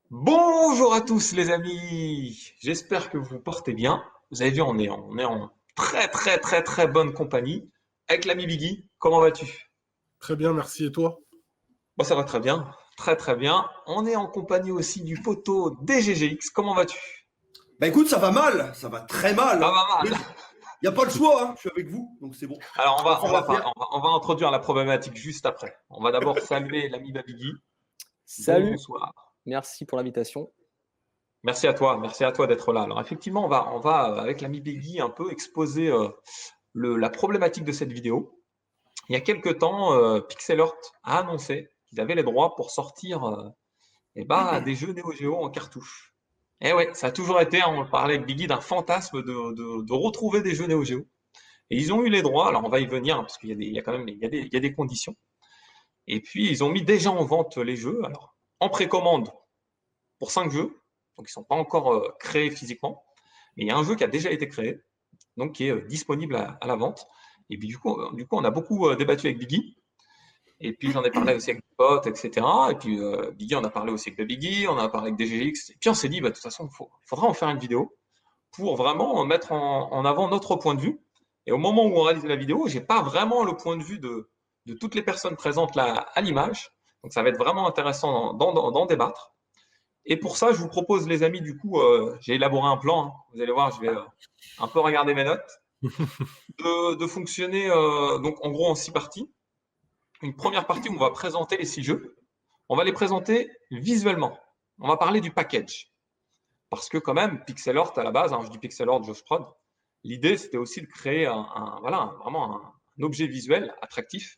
Bonjour à tous les amis, j'espère que vous vous portez bien. Vous avez vu, on est en très bonne compagnie avec l'ami Biggie. Comment vas-tu? Très bien, merci. Et toi? Moi ça va très bien, très bien. On est en compagnie aussi du poteau DGGX. Comment vas-tu? Bah écoute, ça va mal, ça va très mal, Ça hein. va Mais mal. il n'y a pas le choix, hein. Je suis avec vous, donc c'est bon. Alors On va faire l'affaire. on va introduire la problématique juste après. On va d'abord saluer l'ami Biggie. Salut, Bonsoir. merci pour l'invitation. Merci à toi d'être là. Alors effectivement, on va avec l'ami Biggie un peu exposer la problématique de cette vidéo. Il y a quelque temps, Pixelort a annoncé qu'ils avaient les droits pour sortir des jeux Neo Geo en cartouche. Et ouais, ça a toujours été, on parlait avec Biggie, d'un fantasme de retrouver des jeux Neo Geo. Et ils ont eu les droits, alors on va y venir, hein, parce il y a quand même il y a des conditions. Et puis ils ont mis déjà en vente les jeux, alors en précommande pour 5 jeux, donc ils ne sont pas encore créés physiquement, mais il y a un jeu qui a déjà été créé, donc qui est disponible à la vente. Et puis du coup, on a beaucoup débattu avec Biggie. Et puis j'en ai parlé aussi avec des potes, etc. Et puis Biggie, on a parlé aussi avec de Biggie, on a parlé avec DGX. Et puis on s'est dit, de toute façon, il faudra en faire une vidéo pour vraiment mettre en avant notre point de vue. Et au moment où on réalise la vidéo, j'ai pas vraiment le point de vue de toutes les personnes présentes là à l'image. Donc ça va être vraiment intéressant d'en débattre. Et pour ça, je vous propose, les amis, du coup, j'ai élaboré un plan, hein. Vous allez voir, je vais un peu regarder mes notes. De fonctionner donc en gros en 6 parties. Une première partie où on va présenter les 6 jeux. On va les présenter visuellement. On va parler du package. Parce que quand même, Pixelort à la base, hein, je dis Pixelort, Josh Prod, l'idée c'était aussi de créer vraiment un objet visuel attractif.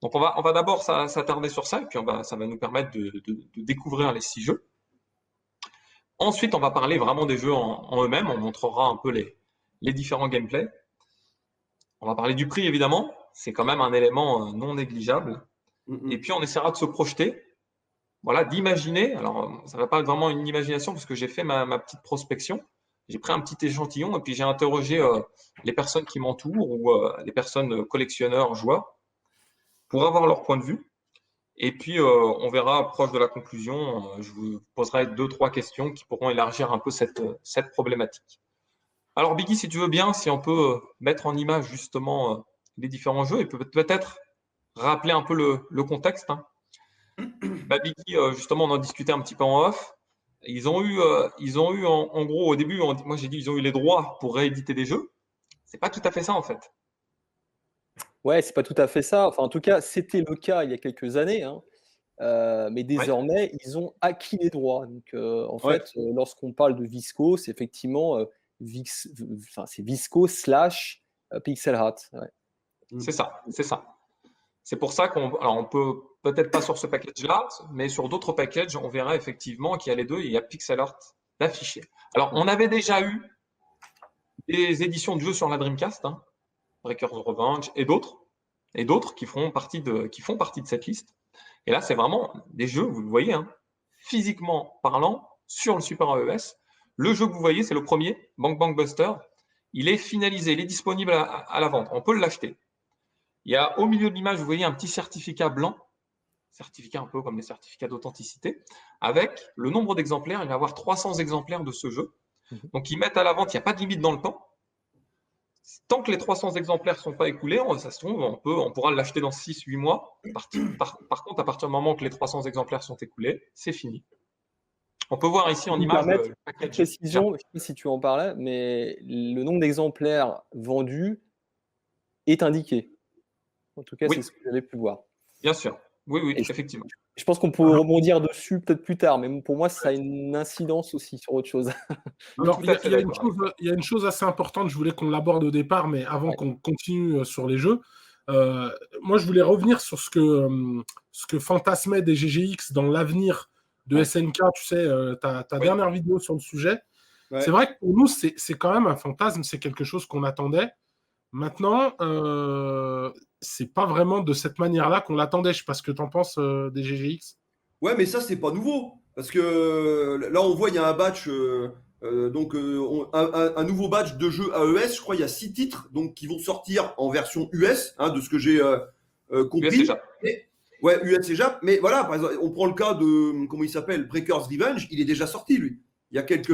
Donc on va d'abord s'attarder sur ça, et puis ça va nous permettre de découvrir les 6 jeux. Ensuite, on va parler vraiment des jeux en eux-mêmes. On montrera un peu les différents gameplays. On va parler du prix, évidemment. C'est quand même un élément non négligeable. Et puis, on essaiera de se projeter, voilà, d'imaginer. Alors, ça ne va pas être vraiment une imagination parce que j'ai fait ma petite prospection. J'ai pris un petit échantillon et puis j'ai interrogé les personnes qui m'entourent ou les personnes collectionneurs, joueurs, pour avoir leur point de vue. Et puis, on verra proche de la conclusion. Je vous poserai 2-3 questions qui pourront élargir un peu cette problématique. Alors, Biggie, si tu veux bien, si on peut mettre en image justement les différents jeux et peut-être rappeler un peu le contexte, hein. Biggie, justement, on en discutait un petit peu en off. Ils ont eu en gros, au début, moi j'ai dit ils ont eu les droits pour rééditer des jeux. C'est pas tout à fait ça en fait. Ouais, c'est pas tout à fait ça. Enfin, en tout cas, c'était le cas il y a quelques années, hein. Mais désormais, ils ont acquis les droits. Donc, en fait, lorsqu'on parle de Visco, c'est effectivement c'est Visco slash Pixel Art. Ouais. C'est ça. C'est pour ça on peut peut-être pas sur ce package-là, mais sur d'autres packages, on verra effectivement qu'il y a les deux et il y a Pixel Art d'afficher. Alors, on avait déjà eu des éditions de jeux sur la Dreamcast, hein, Breaker's Revenge et d'autres qui font partie de cette liste. Et là, c'est vraiment des jeux, vous le voyez, hein, physiquement parlant, sur le Super AES. Le jeu que vous voyez, c'est le premier, Bang Bang Buster. Il est finalisé, il est disponible à la vente. On peut l'acheter. Il y a au milieu de l'image, vous voyez un petit certificat blanc, certificat un peu comme les certificats d'authenticité, avec le nombre d'exemplaires. Il va y avoir 300 exemplaires de ce jeu. Donc, ils mettent à la vente, il n'y a pas de limite dans le temps. Tant que les 300 exemplaires ne sont pas écoulés, ça se trouve, on pourra l'acheter dans 6-8 mois. Par contre, à partir du moment que les 300 exemplaires sont écoulés, c'est fini. On peut voir ici en image le package. Précision, je ne sais pas si tu en parlais, mais le nombre d'exemplaires vendus est indiqué. En tout cas, c'est ce que j'avais pu voir. Bien sûr. Oui, effectivement. Je pense qu'on peut rebondir dessus peut-être plus tard, mais pour moi, ça a une incidence aussi sur autre chose. Alors, il y a une chose assez importante, je voulais qu'on l'aborde au départ, mais avant qu'on continue sur les jeux, moi, je voulais revenir sur ce que fantasmait des GGX dans l'avenir de SNK, tu sais, ta dernière vidéo sur le sujet. Ouais. C'est vrai que pour nous, c'est quand même un fantasme, c'est quelque chose qu'on attendait. Maintenant, c'est pas vraiment de cette manière-là qu'on l'attendait. Je sais pas ce que tu en penses des GGX. Ouais, mais ça, c'est pas nouveau. Parce que là, on voit, il y a un batch Un nouveau badge de jeu AES. Je crois il y a 6 titres donc, qui vont sortir en version US, de ce que j'ai compris. US ouais, US et Jap. Mais voilà, par exemple, on prend le cas de, comment il s'appelle, Breaker's Revenge. Il est déjà sorti, lui. Il y a quelques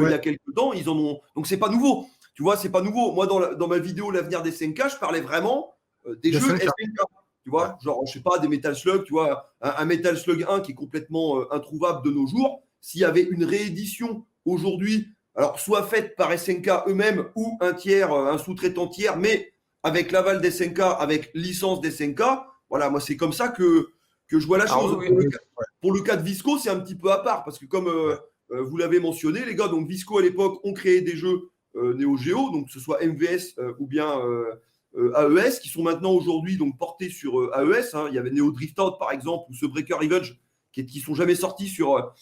temps, ils en ont. Donc, c'est pas nouveau. Tu vois, c'est pas nouveau. Moi, dans ma vidéo L'avenir des SNK, je parlais vraiment des jeux SNK. Tu vois, genre, je sais pas, des Metal Slug, tu vois, un Metal Slug 1 qui est complètement introuvable de nos jours. S'il y avait une réédition aujourd'hui, alors soit faite par SNK eux-mêmes ou un tiers, un sous-traitant tiers, mais avec l'aval des SNK, avec licence des SNK, voilà, moi, c'est comme ça que je vois la chose. Pour le cas de Visco, c'est un petit peu à part, parce que comme vous l'avez mentionné, les gars, donc Visco à l'époque ont créé des jeux Neo Geo, donc que ce soit MVS ou bien AES, qui sont maintenant aujourd'hui donc portés sur AES. Il y avait Neo Drift Out par exemple, ou ce Breaker Revenge, qui sont jamais sortis sur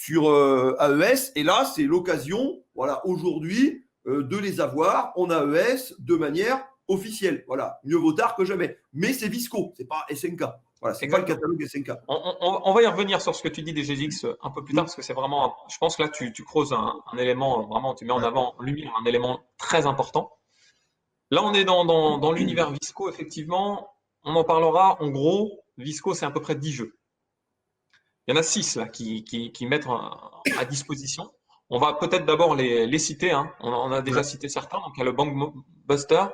AES. Et là, c'est l'occasion, voilà, aujourd'hui, de les avoir en AES de manière officielle. Voilà, mieux vaut tard que jamais. Mais c'est Visco, c'est pas SNK. Voilà, c'est pas le catalogue SNK. On va y revenir sur ce que tu dis des GGX un peu plus tard, parce que c'est vraiment, je pense que là, tu creuses un élément, vraiment, tu mets en avant, en lumière, un élément très important. Là, on est dans l'univers Visco, effectivement. On en parlera. En gros, Visco, c'est à peu près 10 jeux. Il y en a 6 là qui mettent à disposition. On va peut-être d'abord les citer. On a déjà cité certains. Donc, il y a le Bank Buster.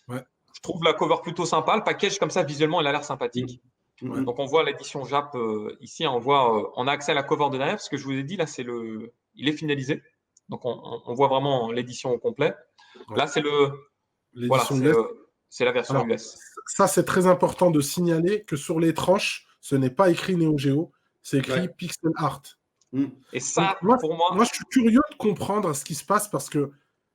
Ouais. Je trouve la cover plutôt sympa. Le package, comme ça, visuellement, il a l'air sympathique. Donc, on voit l'édition Jap ici. On a accès à la cover de derrière. Ce que je vous ai dit, là, il est finalisé. Donc, on voit vraiment l'édition au complet. Ouais. Là, c'est la version US. Ça, c'est très important de signaler que sur les tranches, ce n'est pas écrit Neo Geo, c'est écrit Pixel Art. Et ça, donc, pour moi... Moi, je suis curieux de comprendre ce qui se passe parce que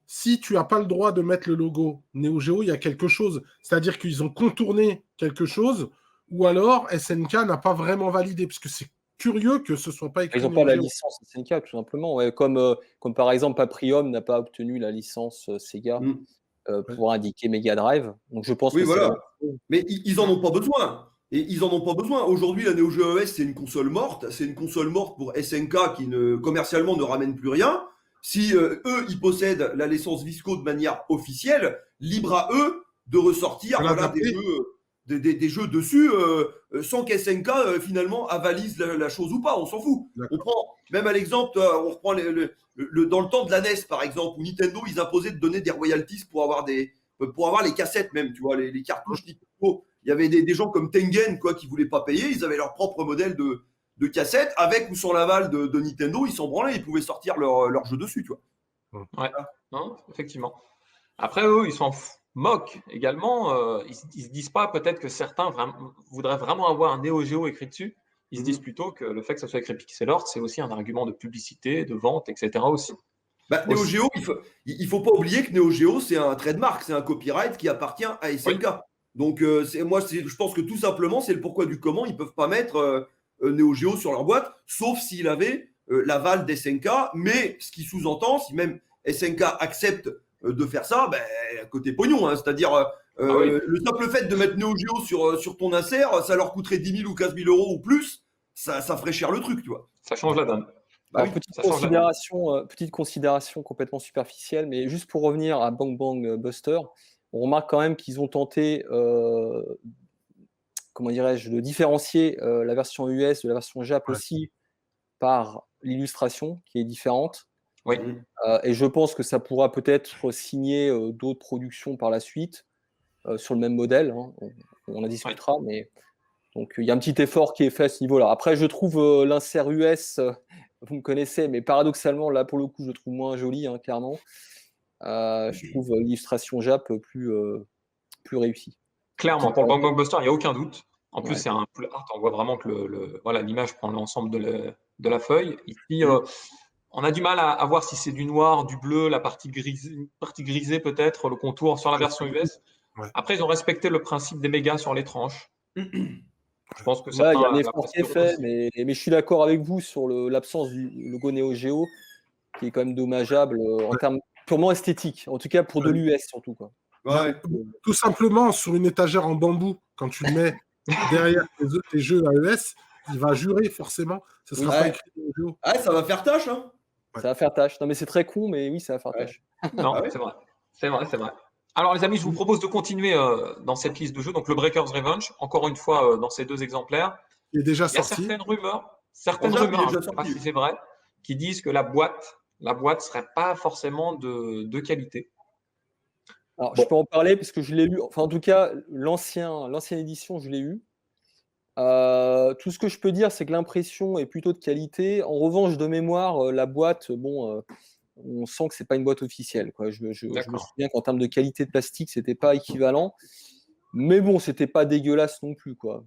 si tu n'as pas le droit de mettre le logo Neo Geo, il y a quelque chose. C'est-à-dire qu'ils ont contourné quelque chose ou alors SNK n'a pas vraiment validé parce que c'est curieux que ce ne soit pas écrit. Ils n'ont pas la licence SNK, tout simplement. Ouais, comme par exemple, Paprium n'a pas obtenu la licence Sega pour indiquer Mega Drive. Donc, je pense que voilà. Mais ils n'en ont pas besoin. Et ils n'en ont pas besoin. Aujourd'hui, la Neo Geo AES, c'est une console morte. C'est une console morte pour SNK qui, commercialement, ne ramène plus rien. Si eux, ils possèdent la licence Visco de manière officielle, libre à eux de ressortir des jeux dessus sans qu'SNK finalement avalise la chose ou pas. On s'en fout. On prend même à l'exemple, on reprend dans le temps de la NES par exemple, où Nintendo ils imposaient de donner des royalties pour avoir les cassettes même, tu vois, les cartouches Nintendo. Il y avait des gens comme Tengen qui voulaient pas payer. Ils avaient leur propre modèle de cassettes avec ou sans l'aval de Nintendo. Ils s'en branlaient. Ils pouvaient sortir leur jeu dessus, tu vois. Ouais. Non, effectivement. Après eux, ils s'en moquent également. Ils se disent pas peut-être que certains voudraient vraiment avoir un Neo Geo écrit dessus. Ils se disent plutôt que le fait que ça soit écrit Pixel Art, c'est aussi un argument de publicité, de vente, etc. aussi. Neo Geo, il faut pas oublier que Neo Geo, c'est un trademark, c'est un copyright qui appartient à SNK. Oui. Donc, je pense que tout simplement, c'est le pourquoi du comment. Ils peuvent pas mettre Neo Geo sur leur boîte, sauf s'il avait l'aval d'SNK. Mais ce qui sous-entend, si même SNK accepte de faire ça, côté pognon, c'est-à-dire le simple fait de mettre Neo Geo sur ton insert, ça leur coûterait 10 000 ou 15 000 euros ou plus, ça ferait cher le truc, tu vois. Ça change la donne. Alors, petite considération complètement superficielle, mais juste pour revenir à Bang Bang Buster, on remarque quand même qu'ils ont tenté, de différencier la version US de la version Jap aussi par l'illustration qui est différente. Oui. Et je pense que ça pourra peut-être signer d'autres productions par la suite sur le même modèle. On en discutera, mais donc il y a un petit effort qui est fait à ce niveau-là. Après, je trouve l'insert US, vous me connaissez, mais paradoxalement, là pour le coup, je le trouve moins joli, clairement. Je trouve l'illustration Jap plus réussie. Clairement, pour le Bang Bang Buster, il n'y a aucun doute. En plus, c'est un pull art, on voit vraiment que l'image prend l'ensemble de la feuille. Ici, on a du mal à voir si c'est du noir, du bleu, la partie grisée peut-être, le contour sur la version US. Ouais. Après, ils ont respecté le principe des mégas sur les tranches. Je pense que ça. Il y a un effort qui est fait, mais je suis d'accord avec vous sur l'absence du logo Neo Geo, qui est quand même dommageable en termes purement esthétiques, en tout cas pour de l'US surtout, quoi. Tout simplement, sur une étagère en bambou, quand tu le mets derrière tes jeux AES, il va jurer forcément. Ce sera pas écrit Neo Geo. Ça va faire tâche, hein. Ça va faire tâche. Non, mais c'est très con, mais oui, ça va faire tâche. Non, c'est vrai. C'est vrai, c'est vrai. Alors, les amis, je vous propose de continuer dans cette liste de jeux. Donc, le Breaker's Revenge, encore une fois, dans ces 2 exemplaires. Il est déjà Il y a sorti. certaines rumeurs, il est déjà je ne sais sorti. pas si c'est vrai, qui disent que la boîte serait pas forcément de qualité. Alors, je peux en parler parce que je l'ai eu. Enfin, en tout cas, l'ancienne édition, je l'ai eu. Tout ce que je peux dire, c'est que l'impression est plutôt de qualité. En revanche, de mémoire, la boîte, bon, on sent que c'est pas une boîte officielle, quoi. Je me souviens qu'en termes de qualité de plastique, c'était pas équivalent. Mais bon, c'était pas dégueulasse non plus, quoi.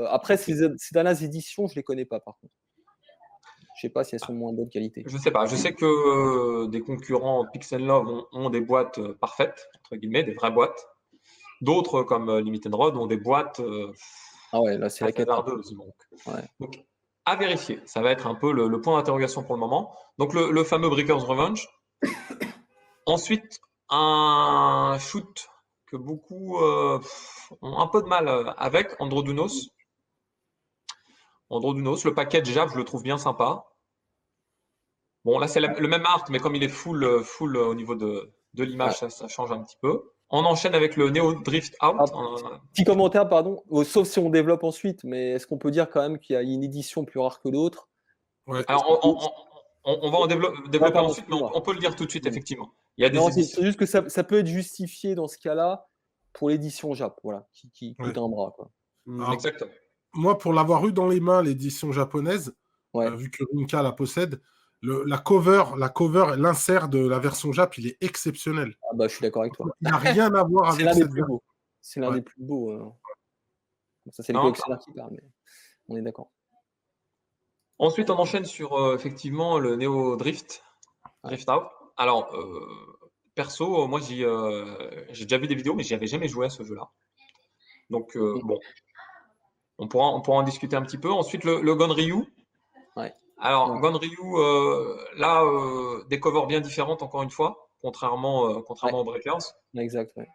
Après, ces dernières éditions, je les connais pas, par contre. Je sais pas si elles sont moins bonne qualité. Je sais pas. Je sais que des concurrents Pixel Love ont des boîtes parfaites, entre guillemets, des vraies boîtes. D'autres, comme Limited Rod, ont des boîtes ah ouais, là, c'est la hasardeuses. Donc, à vérifier. Ça va être un peu le point d'interrogation pour le moment. Donc, le fameux Breaker's Revenge. Ensuite, un shoot que beaucoup ont un peu de mal avec, Androdunos. Le package Jab, je le trouve bien sympa. Bon, là, c'est le même art, mais comme il est full au niveau de l'image, ça change un petit peu. On enchaîne avec le Neo Drift Out. Petit commentaire, pardon. Sauf si on développe ensuite, mais est-ce qu'on peut dire quand même qu'il y a une édition plus rare que l'autre? Alors, on va en développer ensuite, mais on peut le dire tout de suite, effectivement. Il y a des c'est juste que ça peut être justifié dans ce cas-là pour l'édition Jap, voilà, qui coûte un bras, quoi. Alors, exactement. Moi, pour l'avoir eu dans les mains, l'édition japonaise, vu que Rinka la possède, la cover, l'insert de la version Jap, il est exceptionnel. Ah bah, je suis d'accord avec toi. Il n'a rien à voir avec cette version. C'est l'un des plus beaux. Ça, c'est les collectionneurs qui parlent, mais on est d'accord. Ensuite, on enchaîne sur effectivement le Neo Drift Out. Alors, perso, moi, j'ai déjà vu des vidéos, mais j'y avais jamais joué à ce jeu-là. Donc, bon, on pourra en discuter un petit peu. Ensuite, le Gonryu. Alors, Gonryu, là, des covers bien différentes, encore une fois, contrairement aux Breakers. Exact, ouais.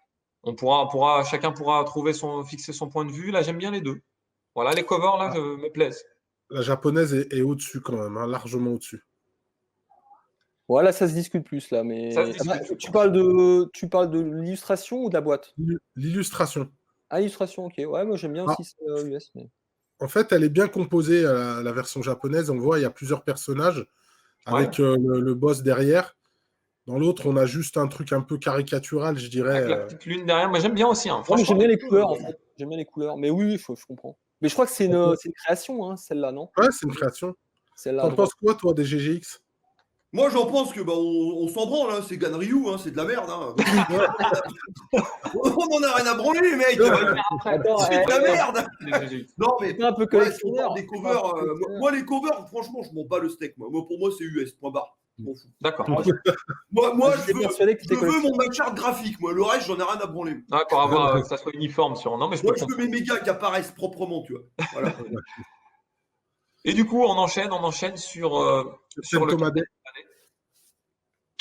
Chacun pourra fixer son point de vue. Là, j'aime bien les deux. Voilà, les covers, là, me plaisent. La japonaise est au-dessus quand même, largement au-dessus. Voilà, ça se discute plus là, mais tu parles de l'illustration ou de la boîte? L'illustration. Ah, l'illustration, ok. Ouais, moi j'aime bien aussi US. Mais... En fait, elle est bien composée, la version japonaise. On voit, il y a plusieurs personnages avec le boss derrière. Dans l'autre, on a juste un truc un peu caricatural, je dirais. Avec la petite lune derrière, mais j'aime bien aussi. J'aime bien les couleurs, en fait. J'aime bien les couleurs. Mais oui, je comprends. Mais je crois que c'est une création, hein, celle-là, non? Ouais, c'est une création. T'en penses quoi, toi, des GGX? Moi, j'en pense que on s'en branle, hein, c'est Ganryu, hein, c'est de la merde. Hein. On n'en a rien à branler, les mecs. C'est de la merde. Non, mais un peu collectionneur. Des covers, moi, les covers, franchement, je m'en bats le steak. Moi, pour moi, c'est US. Point barre. D'accord. Moi, je veux mon matchart graphique. Moi, le reste, j'en ai rien à branler. Pour avoir que ça soit uniforme sur. Non, mais moi, je veux mes mégas qui apparaissent proprement, tu vois. Voilà. Et du coup, on enchaîne sur le Cadet.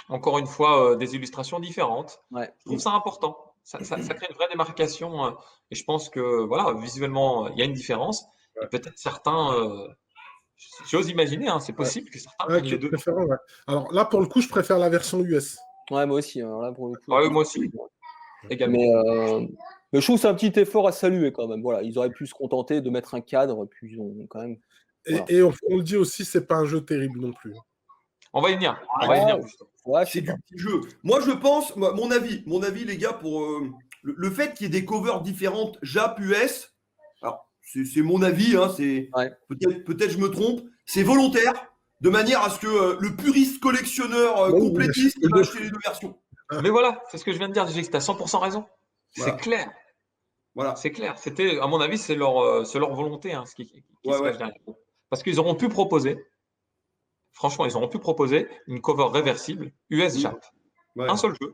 Encore une fois, des illustrations différentes. Ouais. Je trouve ça important. Ça crée une vraie démarcation. Et je pense que, voilà, visuellement, il y a une différence. Et peut-être certains, j'ose imaginer, hein, c'est possible que certains prennent les deux. Alors là, pour le coup, je préfère la version US. Ouais, moi aussi. Alors là, pour le coup, moi aussi. Également. Mais je trouve que c'est un petit effort à saluer quand même. Voilà, ils auraient pu se contenter de mettre un cadre, puis ils ont quand même. Voilà. Et on le dit aussi, c'est pas un jeu terrible non plus. On va y venir. C'est du petit jeu. Moi, je pense, mon avis, les gars, pour le fait qu'il y ait des covers différentes Jap, US, alors c'est mon avis, hein, peut-être je me trompe, c'est volontaire, de manière à ce que le puriste collectionneur complétiste va acheter les deux versions. Mais voilà, c'est ce que je viens de dire, tu as 100% raison. Voilà. C'est clair. Voilà. C'est clair. C'était, à mon avis, c'est leur volonté, hein, ce qui se cache derrière. Parce qu'ils auront pu proposer. Franchement, ils auront pu proposer une cover réversible US Jap. Ouais. Un seul jeu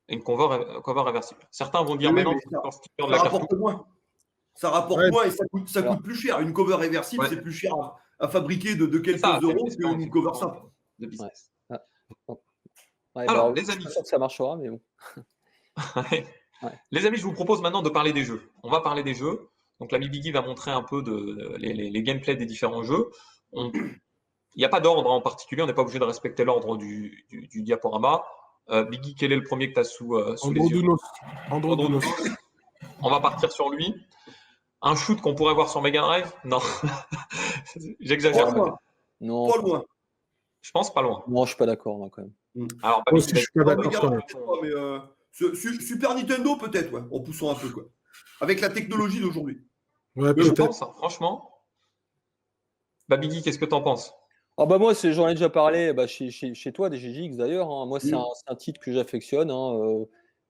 et une cover réversible. Certains vont dire, mais non, ça rapporte moins. Ça rapporte moins et ça coûte plus cher. Une cover réversible, c'est plus cher à fabriquer de quelques euros qu'une cover simple. De business. Alors, les amis. Je suis sûr que ça marchera, mais bon. Les amis, je vous propose maintenant de parler des jeux. On va parler des jeux. Donc, l'ami Biggie va montrer un peu les gameplays des différents jeux. Il n'y a pas d'ordre en particulier, on n'est pas obligé de respecter l'ordre du diaporama. Biggie, quel est le premier que tu as sous les yeux? Androdounos. On va partir sur lui. Un shoot qu'on pourrait voir sur Mega Drive? Non. J'exagère. Non, Pas loin. Je pense pas loin. non, je suis pas d'accord là, quand même. Alors, Moi aussi, je suis pas d'accord Mega quand Drive, même. peut-être pas, mais Super Nintendo peut-être, ouais, en poussant un peu, quoi. Avec la technologie d'aujourd'hui. Ouais, je peut-être. pense, hein, franchement. Biggie, qu'est-ce que tu en penses? Ah bah moi, j'en ai déjà parlé chez toi, des GGX d'ailleurs. Hein. Moi, c'est un titre que j'affectionne. Hein.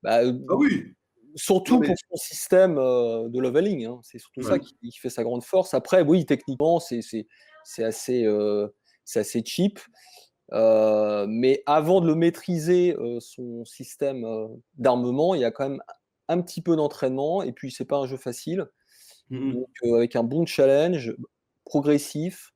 Ah oui. Surtout Non, mais- pour son système de leveling. Hein. C'est surtout ça qui fait sa grande force. Après, oui, techniquement, c'est assez cheap. Mais avant de le maîtriser, son système d'armement, il y a quand même un petit peu d'entraînement. Et puis, c'est pas un jeu facile. Donc, avec un bon challenge, progressif,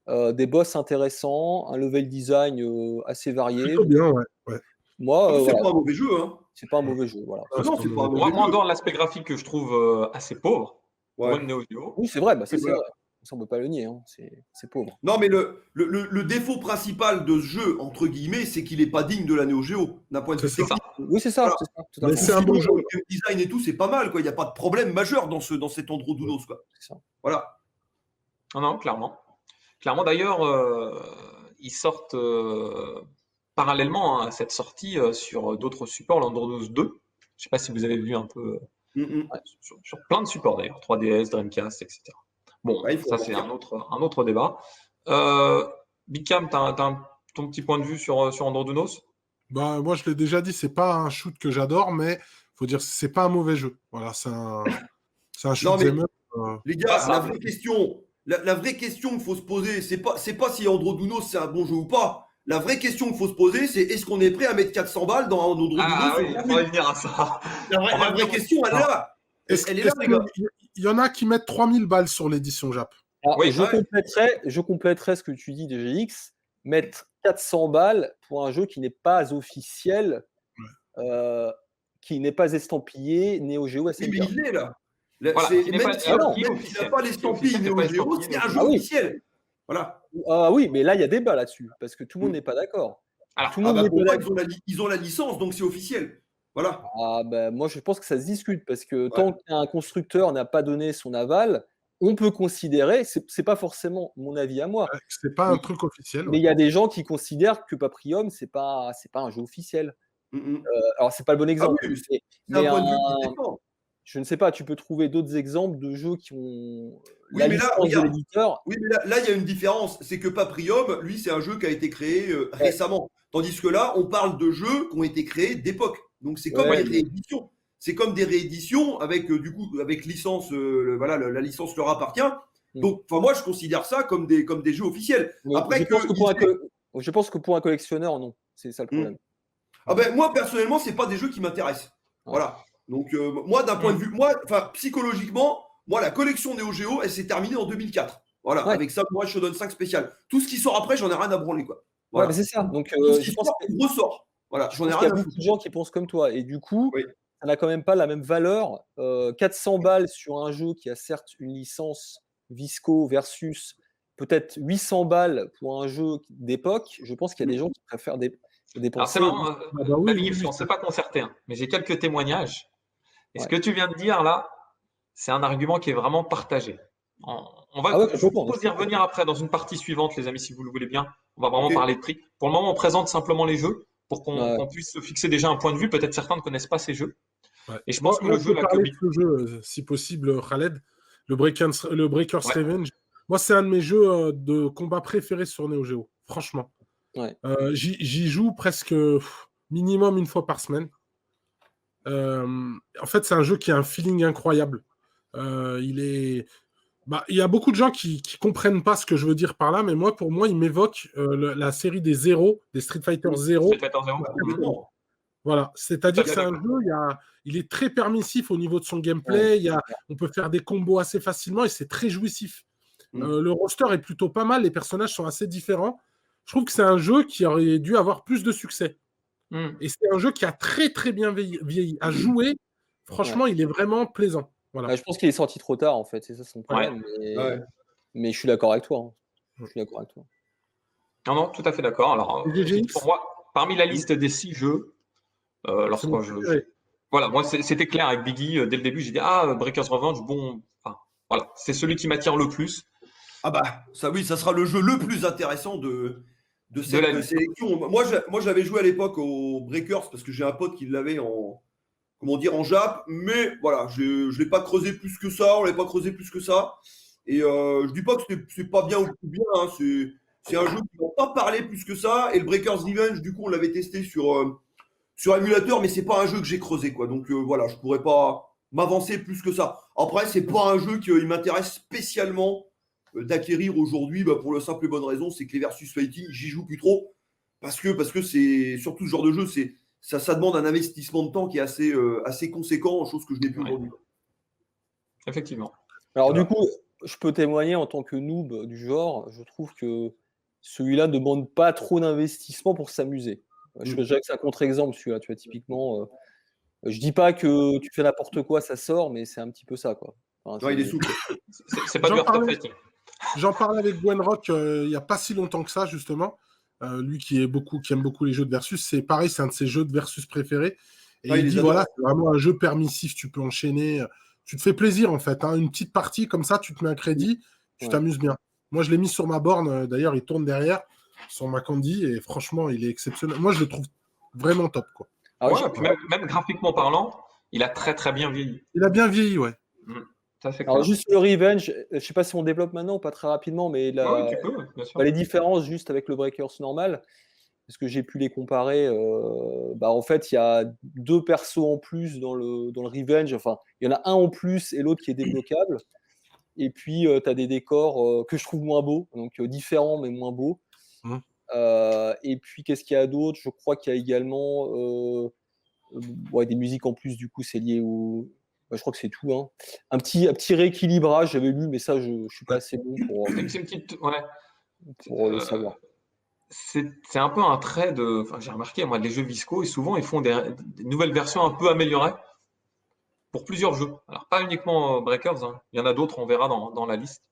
des boss intéressants, un level design assez varié. Plutôt bien, ouais. Moi, c'est pas un mauvais jeu, hein. C'est pas un mauvais jeu, voilà. Non, c'est pas un mauvais Moi, jeu. dans l'aspect graphique que je trouve assez pauvre pour une Neo Geo. Oui, c'est vrai, ça Oui, c'est voilà. vrai. Ça, on peut pas le nier, hein. C'est pauvre. Non, mais le défaut principal de ce jeu, entre guillemets, c'est qu'il est pas digne de la Neo Geo, d'un point de vue C'est ça. technique. Oui, c'est ça. Voilà. C'est ça, tout à Mais fait. c'est un bon jeu. Le game design et tout, c'est pas mal, quoi. Il n'y a pas de problème majeur dans cet Androdounos, quoi. C'est ça. Voilà. Non, clairement. Clairement, d'ailleurs, ils sortent parallèlement à cette sortie sur d'autres supports, l'Androdounos 2. Je ne sais pas si vous avez vu un peu sur plein de supports d'ailleurs, 3DS, Dreamcast, etc. Bon, Ouais, il faut ça en c'est dire. un autre débat. Bicam, tu as ton petit point de vue sur Androdounos? Bah, moi, je l'ai déjà dit, c'est pas un shoot que j'adore, mais faut dire, c'est pas un mauvais jeu. Voilà, c'est un shoot Non, mais- 'em up. Les gars, ça. la vraie question, la vraie question qu'il faut se poser, c'est pas si Androdounos c'est un bon jeu ou pas. La vraie question qu'il faut se poser, c'est est-ce qu'on est prêt à mettre 400 balles dans Androdounos Ah oui, ou on va y venir à ça. La vraie question, elle est là. Elle est là, les gars. Il y en a qui mettent 3000 balles sur l'édition Jap. Alors, Oui, je compléterais ce que tu dis de GX. Mettre 400 balles pour un jeu qui n'est pas officiel, qui n'est pas estampillé Neo Geo Oui, mais SNK. il l'est là. Voilà, C'est- qui n'est même pas- s'il ah n'a non, qui est officiel. pas Qui est l'estampille officiel, qui Neo n'est pas Geo, estampillé c'est un Neo jeu Geo. officiel. Voilà. Oui, mais là, il y a débat là-dessus, parce que tout le monde n'est pas d'accord. Alors, Tout le monde n'est pas Pourquoi d'accord. ils ont la licence, donc c'est officiel. Voilà. Moi, je pense que ça se discute, parce que tant qu'un constructeur n'a pas donné son aval, on peut considérer, c'est pas forcément mon avis à moi, C'est pas un truc officiel. mais il y a des gens qui considèrent que Paprium, c'est pas un jeu officiel. Alors, c'est pas le bon exemple. oui, mais C'est un point de vue qui dépend. je ne sais pas, tu peux trouver d'autres exemples de jeux qui ont Oui, mais là, licence de regarde. l'éditeur. Oui, mais là, il y a une différence. C'est que Paprium, lui, c'est un jeu qui a été créé récemment. Tandis que là, on parle de jeux qui ont été créés d'époque. Donc, c'est comme des rééditions. C'est comme des rééditions avec, du coup, avec licence, la licence leur appartient. Donc, moi, je considère ça comme des jeux officiels. Après, je pense que pour un collectionneur, non. C'est ça le problème. Moi, personnellement, c'est pas des jeux qui m'intéressent. Voilà. Donc, moi, d'un point de vue, psychologiquement, moi, la collection Neo Geo, elle s'est terminée en 2004. Voilà, avec Samurai Shodown 5 spécial. Tout ce qui sort après, j'en ai rien à branler, quoi. Voilà. Ouais, mais c'est ça. Donc, tout ce qui sort, on ressort. Voilà, j'en ai rien à foutre. Il y a beaucoup de gens qui pensent comme toi. Et du coup, ça n'a quand même pas la même valeur. 400 balles sur un jeu qui a certes une licence Visco versus peut-être 800 balles pour un jeu d'époque. Je pense qu'il y a des gens qui préfèrent dépenser. Alors, c'est marrant, on ne s'est pas concerté, hein, mais j'ai quelques témoignages. Et ce que tu viens de dire là, c'est un argument qui est vraiment partagé. Je vous propose d'y revenir après dans une partie suivante, les amis, si vous le voulez bien. On va vraiment parler de prix. Pour le moment, on présente simplement les jeux pour qu'on puisse se fixer déjà un point de vue. Peut-être certains ne connaissent pas ces jeux. Et je pense que le jeu, ce jeu, si possible, Khaled, le Breaker's Revenge. Moi, c'est un de mes jeux de combat préférés sur Neo Geo. Franchement. J'y joue presque minimum une fois par semaine. En fait, c'est un jeu qui a un feeling incroyable. Il y a beaucoup de gens qui comprennent pas ce que je veux dire par là, mais pour moi, il m'évoque la série des Street Fighter 0. Voilà, c'est-à-dire que c'est un jeu, il est très permissif au niveau de son gameplay, on peut faire des combos assez facilement et c'est très jouissif. Le roster est plutôt pas mal, les personnages sont assez différents. Je trouve que c'est un jeu qui aurait dû avoir plus de succès. Et c'est un jeu qui a très très bien vieilli. À jouer, franchement, il est vraiment plaisant. Voilà. Je pense qu'il est sorti trop tard, en fait, c'est ça son problème. Mais je suis d'accord avec toi. Je suis d'accord avec toi. Non, non, tout à fait d'accord. Alors, GGX pour moi, parmi la liste des 6 jeux, voilà, moi, c'était clair avec Biggie. Dès le début, j'ai dit, Breakers Revenge, bon, enfin, voilà, c'est celui qui m'attire le plus. Ah bah, ça sera le jeu le plus intéressant de cette la liste. sélection. Moi, j'avais joué à l'époque au Breakers parce que j'ai un pote qui l'avait en Jap, mais voilà, je l'ai pas creusé plus que ça, on l'avait pas creusé plus que ça. Et je dis pas que c'est pas bien ou bien, hein, c'est un jeu qui m'a pas parlé plus que ça. Et le Breakers Revenge, du coup, on l'avait testé sur émulateur, mais c'est pas un jeu que j'ai creusé, quoi. Donc voilà, je pourrais pas m'avancer plus que ça. Après, c'est pas un jeu qui m'intéresse spécialement d'acquérir aujourd'hui, pour la simple et bonne raison, c'est que les versus fighting, j'y joue plus trop. Parce que c'est surtout ce genre de jeu, ça demande un investissement de temps qui est assez conséquent, chose que je n'ai plus aujourd'hui. Effectivement. Alors du coup, je peux témoigner en tant que noob du genre, je trouve que celui-là ne demande pas trop d'investissement pour s'amuser. Je dirais que c'est un contre-exemple, celui-là, tu vois, typiquement. Je dis pas que tu fais n'importe quoi, ça sort, mais c'est un petit peu ça, quoi. Enfin, il est souple. C'est pas du hardcore fighting. J'en parlais avec Gwen Rock il n'y a pas si longtemps que ça, justement. Lui qui aime beaucoup les jeux de versus, c'est pareil, c'est un de ses jeux de versus préférés. Et il dit, voilà, c'est vraiment un jeu permissif, tu peux enchaîner, tu te fais plaisir en fait. Hein. Une petite partie comme ça, tu te mets un crédit, tu t'amuses bien. Moi, je l'ai mis sur ma borne, d'ailleurs, il tourne derrière, sur ma Candy, et franchement, il est exceptionnel. Moi, je le trouve vraiment top, quoi. Puis même graphiquement parlant, il a très très bien vieilli. Il a bien vieilli, ouais. Alors juste le Revenge, je sais pas si on développe maintenant ou pas très rapidement, mais tu peux, bien sûr. Les différences juste avec le Breakers normal, parce que j'ai pu les comparer, en fait il y a 2 persos en plus dans le Revenge, enfin il y en a un en plus et l'autre qui est débloquable, et puis tu as des décors que je trouve moins beaux, donc différents mais moins beaux. Et puis qu'est-ce qu'il y a d'autre? Je crois qu'il y a également des musiques en plus, du coup c'est lié au... je crois que c'est tout. Hein. Un petit rééquilibrage, j'avais lu, mais ça, je ne suis pas assez bon pour le savoir. C'est un peu un trait de... Enfin, j'ai remarqué, moi, les jeux Visco, et souvent, ils font des nouvelles versions un peu améliorées pour plusieurs jeux. Alors, pas uniquement Breakers, hein. Il y en a d'autres, on verra dans la liste.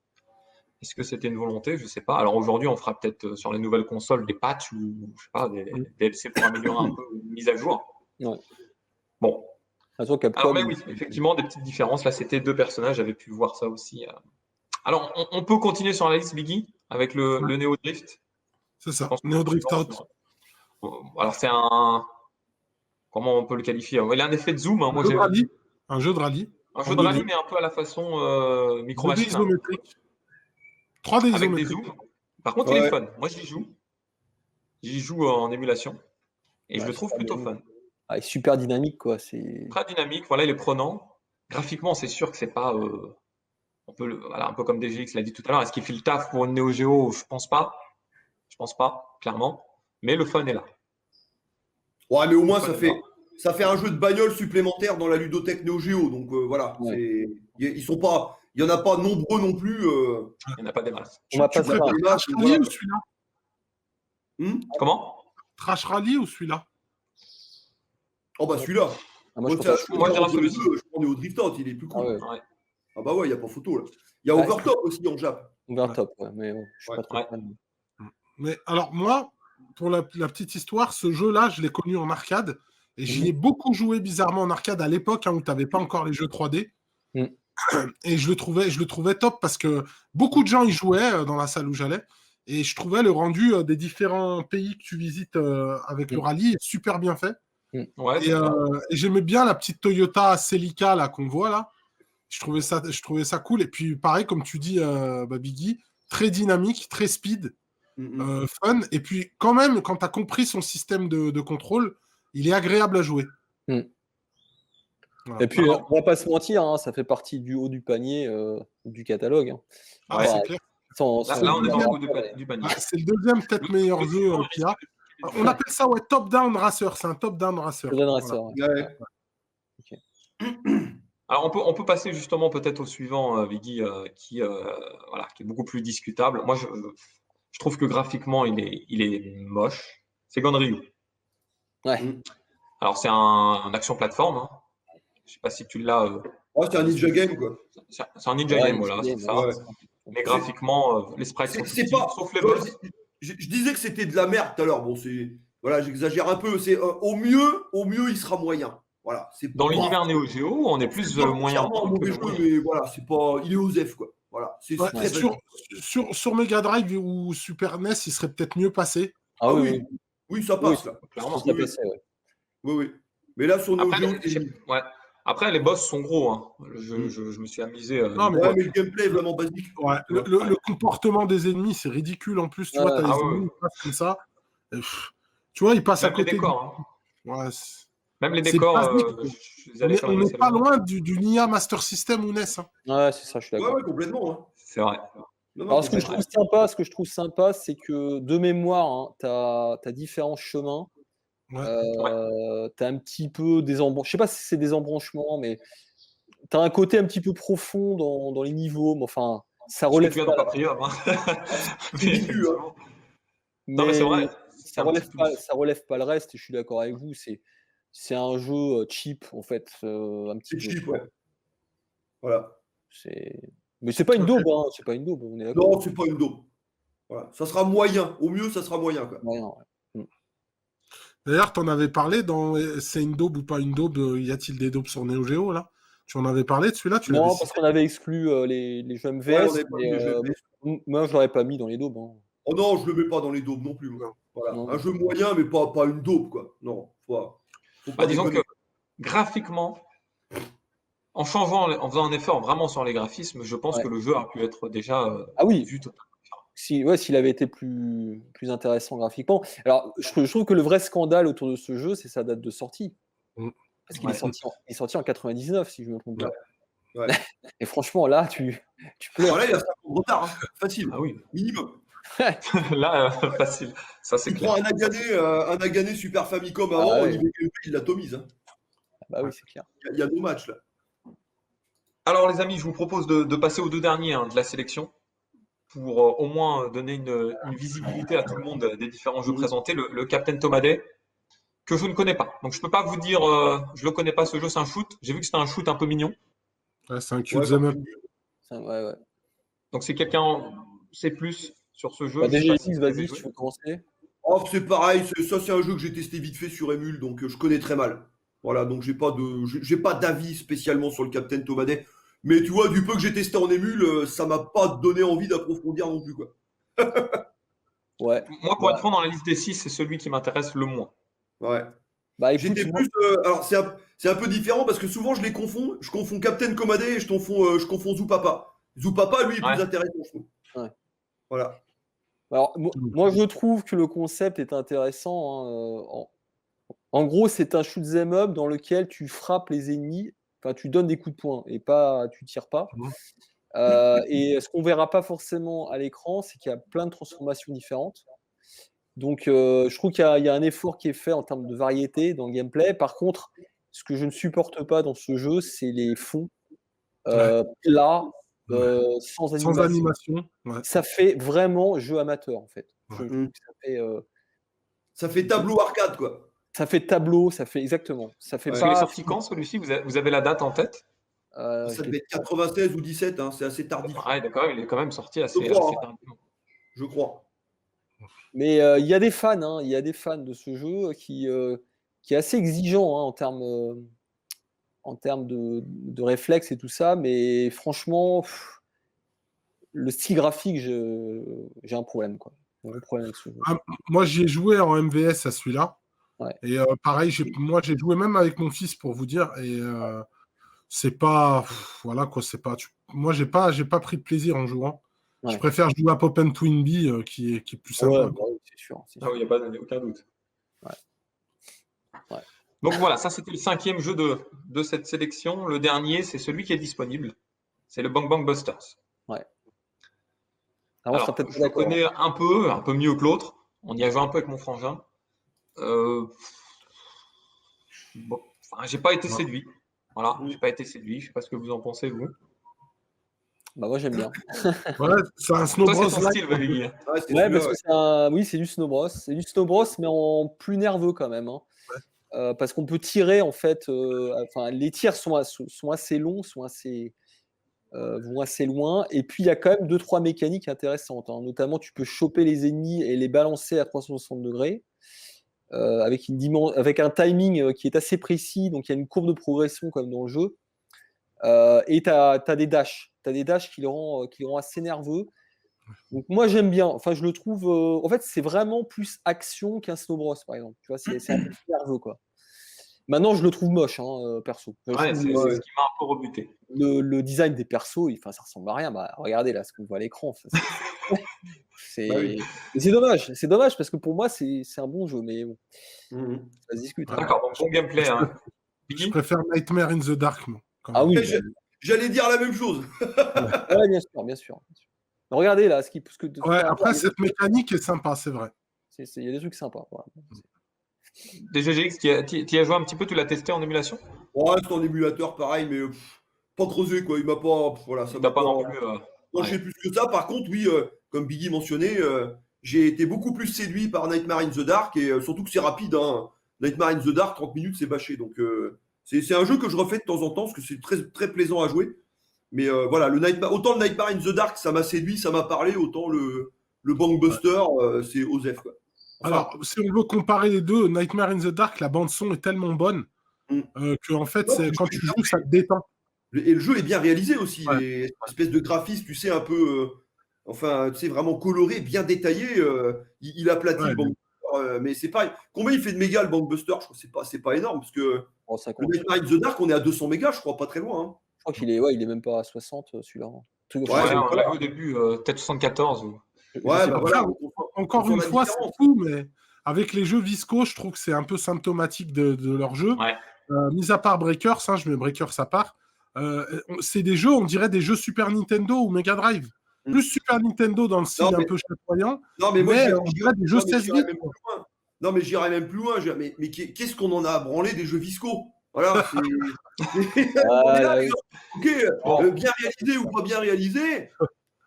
Est-ce que c'était une volonté? Je ne sais pas. Alors, aujourd'hui, on fera peut-être sur les nouvelles consoles des patchs ou, je sais pas, des DLC pour améliorer un peu, une mise à jour. Ouais. Bon. Capcom, alors, mais oui, effectivement, des petites différences. Là, c'était 2 personnages, j'avais pu voir ça aussi. Alors, on peut continuer sur la liste, Biggie, avec le Neo Drift. C'est ça, Neo Drift Out. Alors, c'est un... Comment on peut le qualifier? Il a un effet de zoom. Hein, un jeu de rallye. Un jeu de rallye, mais un peu à la façon Micro Machines. Isométrique. 3D isométrique. Avec des zooms. Par contre, il est fun. Moi, j'y joue. J'y joue en émulation. Et je le trouve plutôt fun. Ah, super dynamique, quoi. Très dynamique, voilà, il est prenant. Graphiquement, c'est sûr que c'est pas... un peu comme DGX l'a dit tout à l'heure. Est-ce qu'il fait le taf pour une Neo Geo? Je pense pas. Je pense pas, clairement. Mais le fun est là. Ouais, mais au moins, ça fait un jeu de bagnole supplémentaire dans la ludothèque Neo Geo. Donc voilà. Ils sont pas... Il n'y en a pas nombreux non plus. Il n'y en a pas des masses. Tu préfères Trash Rally ou celui-là? Comment? Trash Rally ou celui-là? Oh bah celui-là. Moi, je dirais celui-ci. Je prends Neo Drift Out, il est plus cool. Ah bah ouais, il n'y a pas photo là. Il y a Overtop aussi en Jap. Overtop, mais je suis pas trop fan. Mais alors moi, pour la petite histoire, ce jeu-là, je l'ai connu en arcade. Et j'y ai beaucoup joué bizarrement en arcade à l'époque où tu n'avais pas encore les jeux 3D. Et je le trouvais top parce que beaucoup de gens y jouaient dans la salle où j'allais. Et je trouvais le rendu des différents pays que tu visites avec le rallye super bien fait. Et j'aimais bien la petite Toyota Celica là, qu'on voit là. Je trouvais ça cool. Et puis pareil, comme tu dis, Biggie, très dynamique, très speed, fun. Et puis quand même, quand tu as compris son système de contrôle, il est agréable à jouer. Voilà. Et puis, on va pas se mentir, hein, ça fait partie du haut du panier du catalogue. Hein. C'est clair. Là, on est dans le haut du panier. C'est le deuxième peut-être meilleur jeu qu'il y a. On appelle ça top-down racer. C'est un top-down racer. Alors, on peut passer justement peut-être au suivant, Biggie, qui est beaucoup plus discutable. Moi, je trouve que graphiquement, il est moche. C'est Gone Ryu. Alors, c'est un action plateforme. Hein. Je ne sais pas si tu l'as. C'est un ninja game, quoi. C'est un ninja game, voilà, c'est ça. Mais graphiquement, les sprites sont petits, sauf les boss. je disais que c'était de la merde tout à l'heure. Bon, voilà, j'exagère un peu. C'est au mieux, il sera moyen. Voilà, c'est Dans pas, l'univers Neo Geo, on est plus c'est pas moyen foncièrement un que mauvais jeu, moyen. mais voilà, c'est pas, il est osef quoi. Voilà, c'est Ouais, très sur Mega Drive ou Super NES, il serait peut-être mieux passé. Ah oui, oui, ça passe là. Clairement. Ça passait, ouais. Oui. Mais là, sur Neo Après, Geo, ouais. Après, les boss sont gros. Hein. Mm. Je me suis amusé. Non, mais, ouais, mais le gameplay est vraiment basique. ouais, le comportement des ennemis, c'est ridicule en plus. Tu vois, t'as les ennemis qui passent comme ça. Tu vois, ils passent Même à côté. Les décors. Hein. Ouais, même les c'est décors. basique, on n'est pas loin du NIA Master System ou NES. Hein. Ouais, c'est ça, je suis d'accord. Ouais, complètement. Hein. C'est vrai. Non, Alors, ce que je trouve sympa, c'est que de mémoire, hein, tu as différents chemins. Ouais. Tu as un petit peu des embranchements. Je sais pas si c'est des embranchements, mais tu as un côté un petit peu profond dans les niveaux. Mais enfin, ça relève pas. Paprium, hein. mais c'est vrai. Ça relève pas le reste. Et je suis d'accord avec vous. C'est un jeu cheap en fait, un petit peu. C'est cheap, ouais. Voilà. Mais c'est pas une daube, hein. C'est pas une daube. On est d'accord. Non, c'est pas une daube. Voilà. Ça sera moyen. Au mieux, ça sera moyen. Quoi. Ouais. D'ailleurs, tu en avais parlé dans c'est une daube ou pas une daube, y a-t-il des daubes sur Neo Geo là? Tu en avais parlé de celui-là? Non, parce qu'on avait exclu les jeux MVS. Moi, je l'aurais pas mis dans les daubes. Hein. Oh non, je le mets pas dans les daubes non plus. Moi. Voilà. Un jeu moyen, mais pas une daube, quoi. Non, faut pas disons que graphiquement, en faisant un effort vraiment sur les graphismes, je pense que le jeu a pu être déjà vu totalement. S'il avait été plus intéressant graphiquement. Alors, je trouve que le vrai scandale autour de ce jeu, c'est sa date de sortie. Parce qu'il est sorti en 99, si je me trompe pas. Ouais. Et franchement, là, tu pleures. Là, il a 5 ans de retard, hein. Facile. Ah oui. Minimum. Là, facile. Ça, c'est clair. Il prend un Nagane Super Famicom avant, au niveau gameplay, il l'atomise. Hein. Bah oui, c'est clair. Il y a 2 matchs, là. Alors, les amis, je vous propose de passer aux 2 derniers de la sélection pour au moins donner une visibilité à tout le monde des différents jeux présentés. Le Captain Tomaday, que je ne connais pas. Donc, je ne peux pas vous dire, je ne le connais pas, ce jeu, c'est un shoot. J'ai vu que c'était un shoot un peu mignon. Ouais, c'est un cute up. Ouais. Donc, si quelqu'un sait plus sur ce jeu. DGX, vas-y, si tu veux commencer. Oh, c'est pareil, c'est un jeu que j'ai testé vite fait sur Emule, donc je connais très mal. Voilà, donc j'ai pas d'avis spécialement sur le Captain Tomaday. Mais tu vois, du peu que j'ai testé en émule, ça m'a pas donné envie d'approfondir non plus, quoi. Ouais. Moi, pour être franc, dans la liste des 6, c'est celui qui m'intéresse le moins. Ouais. Bah, j'étais plus. Alors, c'est un peu différent parce que souvent je les confonds. Je confonds Captain Commandé et je confonds Zoupapa. Zoupapa, lui, est plus intéressant, je trouve. Ouais. Voilà. Alors, moi, je trouve que le concept est intéressant. Hein. En gros, c'est un shoot 'em up dans lequel tu frappes les ennemis. Enfin, tu donnes des coups de poing et tu tires pas. Et ce qu'on verra pas forcément à l'écran, c'est qu'il y a plein de transformations différentes. Donc, je trouve qu'il y a un effort qui est fait en termes de variété dans le gameplay. Par contre, ce que je ne supporte pas dans ce jeu, c'est les fonds plats, sans animation. Ouais. Ça fait vraiment jeu amateur, en fait. Ça fait tableau arcade, quoi. Ça fait tableau, ça fait exactement. Ça fait pas. Il est sorti quand celui-ci? Vous avez la date en tête? Ça devait être 96 ou 17, hein, c'est assez tardif. Ah, d'accord, il est quand même sorti assez tardivement. Je crois. Mais il y a des fans, hein, il y a des fans de ce jeu qui est assez exigeant hein, en termes de réflexes et tout ça, mais franchement, le style graphique, j'ai un problème, quoi. Un problème avec ce jeu. Moi, j'y ai joué en MVS à celui-là. Ouais. Et pareil, moi, j'ai joué même avec mon fils pour vous dire. Et c'est pas, voilà quoi, c'est pas. Moi, j'ai pas pris de plaisir en jouant. Ouais. Je préfère jouer à Pop and Twinbee qui est plus sympa. Ouais, bah oui, c'est sûr. Ah oui, il n'y a aucun doute. Ouais. Donc voilà, ça c'était le 5e jeu de cette sélection. Le dernier, c'est celui qui est disponible. C'est le Bang Bang Busters. Ouais. Alors, je le connais un peu mieux que l'autre. On y a joué un peu avec mon frangin. Bon, j'ai pas été séduit. Voilà, j'ai pas été séduit. Je sais pas ce que vous en pensez, vous. Bah moi j'aime bien. Ouais, c'est un Snow Bros. C'est ton style, Valérie. Ouais, parce que c'est du Snow Bros. C'est du Snow Bros, mais en plus nerveux quand même. Hein. Ouais. Parce qu'on peut tirer en fait. Les tirs sont assez longs, sont assez. vont assez loin. Et puis, il y a quand même 2-3 mécaniques intéressantes. Hein. Notamment, tu peux choper les ennemis et les balancer à 360 degrés avec un timing qui est assez précis. Donc, il y a une courbe de progression comme dans le jeu. Et tu as des dashs. Tu as des dashs qui le rend assez nerveux. Donc, moi, j'aime bien. Enfin, je le trouve... en fait, c'est vraiment plus action qu'un Snow Bros, par exemple. Tu vois, c'est un peu plus nerveux, quoi. Maintenant, je le trouve moche, perso. Ouais, c'est ce qui m'a un peu rebuté. Le design des persos, ça ressemble à rien. Bah, regardez là ce qu'on voit à l'écran. C'est dommage. C'est dommage parce que pour moi, c'est un bon jeu, mais bon, ça se discute. D'accord, bon gameplay. Je préfère Nightmare in the Dark, moi. Ah oui. J'allais dire la même chose. Ouais, bien sûr. Regardez là après, cette mécanique est sympa, c'est vrai. Il y a des trucs sympas. Voilà. Des GGX, tu y as joué un petit peu, tu l'as testé en émulation? Ouais, c'est en émulateur, pareil, mais pas creusé, quoi. Il m'a pas. Voilà, ça m'a pas non plus. Penché plus que ça. Par contre, oui, comme Biggie mentionnait, j'ai été beaucoup plus séduit par Nightmare in the Dark et surtout que c'est rapide. Hein. Nightmare in the Dark, 30 minutes, c'est bâché. Donc, c'est un jeu que je refais de temps en temps parce que c'est très, très plaisant à jouer. Mais voilà, autant le Nightmare in the Dark, ça m'a séduit, ça m'a parlé, autant le Bankbuster, c'est Osef, quoi. Enfin, alors, si on veut comparer les deux, Nightmare in the Dark, la bande-son est tellement bonne que, en fait, quand tu joues, ça te détend. Et le jeu est bien réalisé aussi. Ouais. Les espèces de graphisme, tu sais, un peu. Vraiment coloré, bien détaillé. Il aplatit le Bankbuster. Mais c'est pareil. Combien il fait de mégas le Bankbuster? Je crois que c'est pas énorme. Parce que le Nightmare in the Dark, on est à 200 mégas, je crois, pas très loin. Hein. Je crois qu'il est même pas à 60 celui-là. On l'a vu au début, peut-être 74. Encore une fois, c'est fou, mais avec les jeux Visco, je trouve que c'est un peu symptomatique de leur jeu. Ouais. Mis à part Breakers, je mets Breakers à part, c'est des jeux, on dirait des jeux Super Nintendo ou Mega Drive. Plus Super Nintendo dans le style un peu chatoyant, mais on dirait des jeux 16 bits. Non, mais j'irais même plus loin. Mais qu'est-ce qu'on en a à branler des jeux Visco? Voilà, bien réalisé ou pas bien réalisé.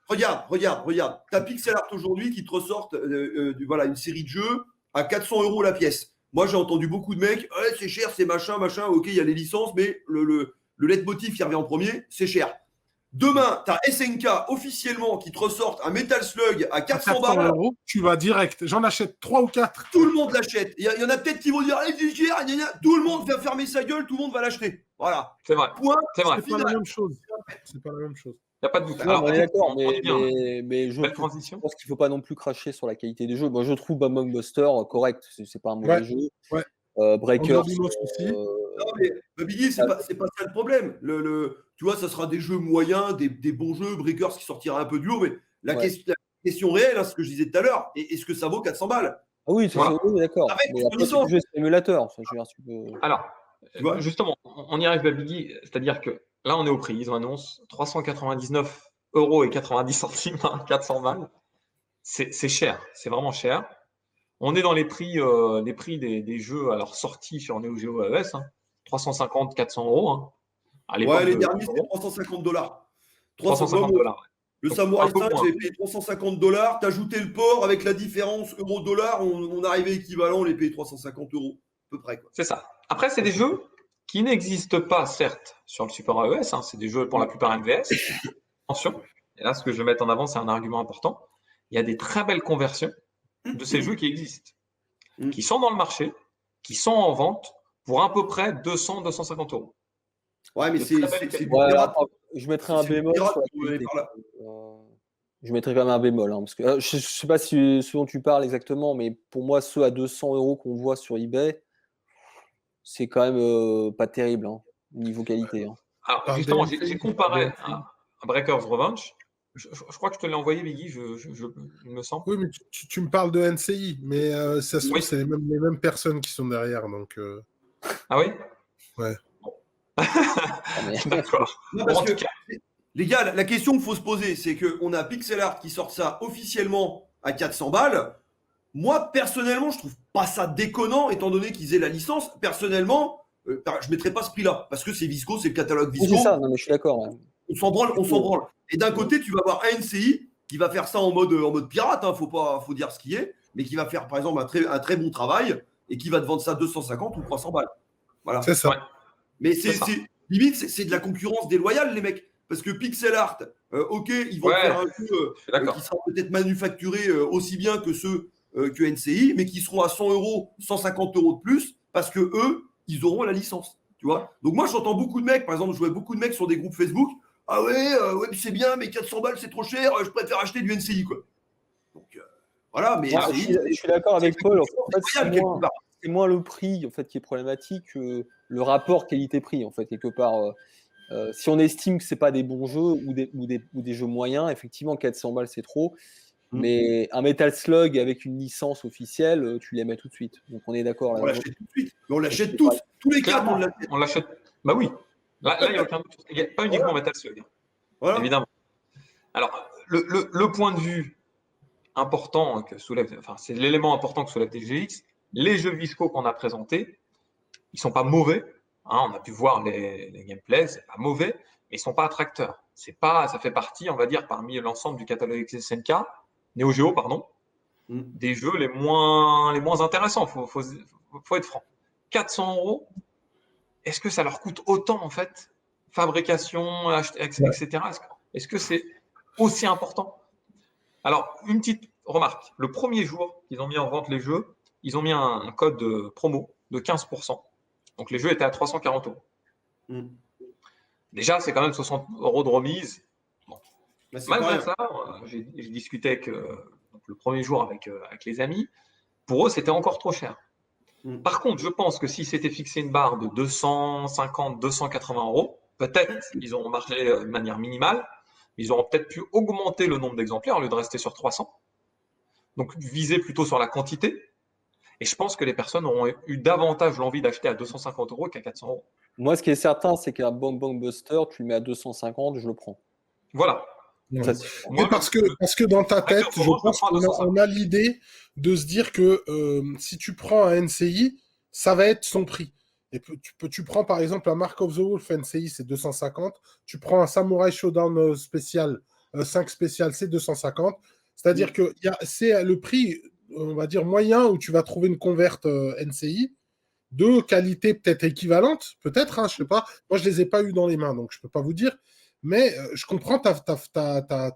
Regarde. T'as Pixel Art aujourd'hui qui te ressortent une série de jeux à 400 € la pièce. Moi, j'ai entendu beaucoup de mecs, c'est cher, c'est machin, ok, il y a les licences, mais le leitmotiv qui revient en premier, c'est cher. Demain, t'as SNK officiellement qui te ressortent un Metal Slug à 400 balles. €, tu vas direct. J'en achète 3 ou 4. Tout le monde l'achète. Il y en a peut-être qui vont dire, c'est cher, tout le monde va fermer sa gueule, tout le monde va l'acheter. Voilà. C'est vrai. Point. C'est pas la même chose. C'est pas la même chose. Il n'y a pas de doute. Alors, on est d'accord, mais je pense qu'il ne faut pas non plus cracher sur la qualité des jeux. Moi, je trouve Bankbuster correct. C'est pas un mauvais jeu. Ouais. Breakers aussi. Non, mais Biggie, c'est pas ça le problème. Tu vois, ça sera des jeux moyens, des bons jeux, Breakers qui sortira un peu du haut, mais la question réelle, ce que je disais tout à l'heure, est-ce que ça vaut 400 balles? Ah oui, d'accord. Mais après, c'est un jeu émulateur. Alors, justement, on y arrive, Biggie, c'est-à-dire que là, on est au prix. Ils annoncent 399,90 €, 400 balles. C'est cher, c'est vraiment cher. On est dans les prix des jeux à leur sortie sur Neo Geo AES, 350, 400 €. Les derniers, c'était 350 $. 350 $. Le Samurai 5, j'avais payé 350 $. T'ajoutais le port avec la différence euro-dollar, on arrivait équivalent, on les payait 350 € à peu près. Quoi. C'est ça. Après, c'est des jeux qui n'existent pas, certes, sur le Super AES. C'est des jeux pour la plupart MVS. Attention. Et là, ce que je vais mettre en avant, c'est un argument important. Il y a des très belles conversions de ces jeux qui existent, qui sont dans le marché, qui sont en vente pour à peu près 200-250 €. Ouais, mais c'est je mettrais un bémol sur la qualité. Je mettrais quand même un bémol, parce que je ne sais pas ce dont tu parles exactement, mais pour moi, ceux à 200 € qu'on voit sur eBay, c'est quand même pas terrible niveau qualité. Alors justement, j'ai comparé à Breakers Revenge. Je crois que je te l'ai envoyé, Biggie, il me semble. Oui, mais tu me parles de NCI, mais ça se trouve, c'est les mêmes personnes qui sont derrière. Donc, Ah oui? Ouais. D'accord. En tout cas. Les gars, la question qu'il faut se poser, c'est qu'on a Pixel Art qui sort ça officiellement à 400 balles. Moi, personnellement, je trouve pas ça déconnant, étant donné qu'ils aient la licence. Personnellement, je ne mettrais pas ce prix-là, parce que c'est Visco, c'est le catalogue Visco. C'est ça, non, mais je suis d'accord. Ouais. On s'en branle. Et d'un côté, tu vas avoir NCI qui va faire ça en mode pirate, faut dire ce qui est, mais qui va faire, par exemple, un très bon travail et qui va te vendre ça 250 ou 300 balles. Voilà. C'est ça. Ouais. Mais limite, c'est de la concurrence déloyale, les mecs. parce que Pixel Art, ok, ils vont faire un jeu qui sera peut-être manufacturé aussi bien que ceux que NCI, mais qui seront à 100 €, 150 € de plus, parce que eux, ils auront la licence. Tu vois. Donc moi, j'entends beaucoup de mecs, par exemple, je vois beaucoup de mecs sur des groupes Facebook. Ah ouais, c'est bien, mais 400 balles, c'est trop cher, je préfère acheter du NCI, quoi. Donc voilà, mais NCI, je suis d'accord avec Paul. En fait, c'est moins le prix en fait, qui est problématique que le rapport qualité-prix, en fait, quelque part. Si on estime que ce n'est pas des bons jeux ou des jeux moyens, effectivement, 400 balles, c'est trop. Mais un Metal Slug avec une licence officielle, tu les mets tout de suite. Donc on est d'accord. On l'achète tout de suite. Mais on l'achète tous. Tous les quatre, on l'achète. Bah oui. Là, il n'y a aucun doute. Pas uniquement Metal Slug. Voilà. Évidemment. Alors, le point de vue important que soulève, enfin, c'est l'élément important que soulève DGX. Les jeux Visco qu'on a présentés, ils ne sont pas mauvais. Hein, on a pu voir les gameplays, c'est pas mauvais, mais ils ne sont pas attracteurs. Ça fait partie, on va dire, parmi l'ensemble du catalogue SNK, Neo Geo, pardon, des jeux les moins intéressants. Faut être franc. 400 €, est-ce que ça leur coûte autant, en fait, fabrication, etc. Est-ce que c'est aussi important? Alors, une petite remarque. Le premier jour qu'ils ont mis en vente les jeux, ils ont mis un code de promo de 15%. Donc, les jeux étaient à 340 €. Déjà, c'est quand même 60 € de remise. Bon. Malgré ça, j'ai discuté avec, le premier jour avec les amis. Pour eux, c'était encore trop cher. Par contre, je pense que si c'était fixé une barre de 250, 280 €, peut-être ils auront marché de manière minimale. Ils auront peut-être pu augmenter le nombre d'exemplaires au lieu de rester sur 300. Donc, viser plutôt sur la quantité. Et je pense que les personnes auront eu davantage l'envie d'acheter à 250 € qu'à 400 €. Moi, ce qui est certain, c'est qu'un Bang Bang Buster, tu le mets à 250, je le prends. Voilà. Ouais. Mais parce que dans ta tête, je pense qu'on a l'idée de se dire que si tu prends un NCI, ça va être son prix. Et tu prends par exemple un Mark of the Wolf NCI, c'est 250. Tu prends un Samurai Showdown spécial, 5 spécial, c'est 250. C'est-à-dire que c'est le prix, on va dire, moyen où tu vas trouver une converte NCI de qualité peut-être équivalente, peut-être, hein, je sais pas. Moi, je les ai pas eu dans les mains, donc je peux pas vous dire. Mais je comprends ta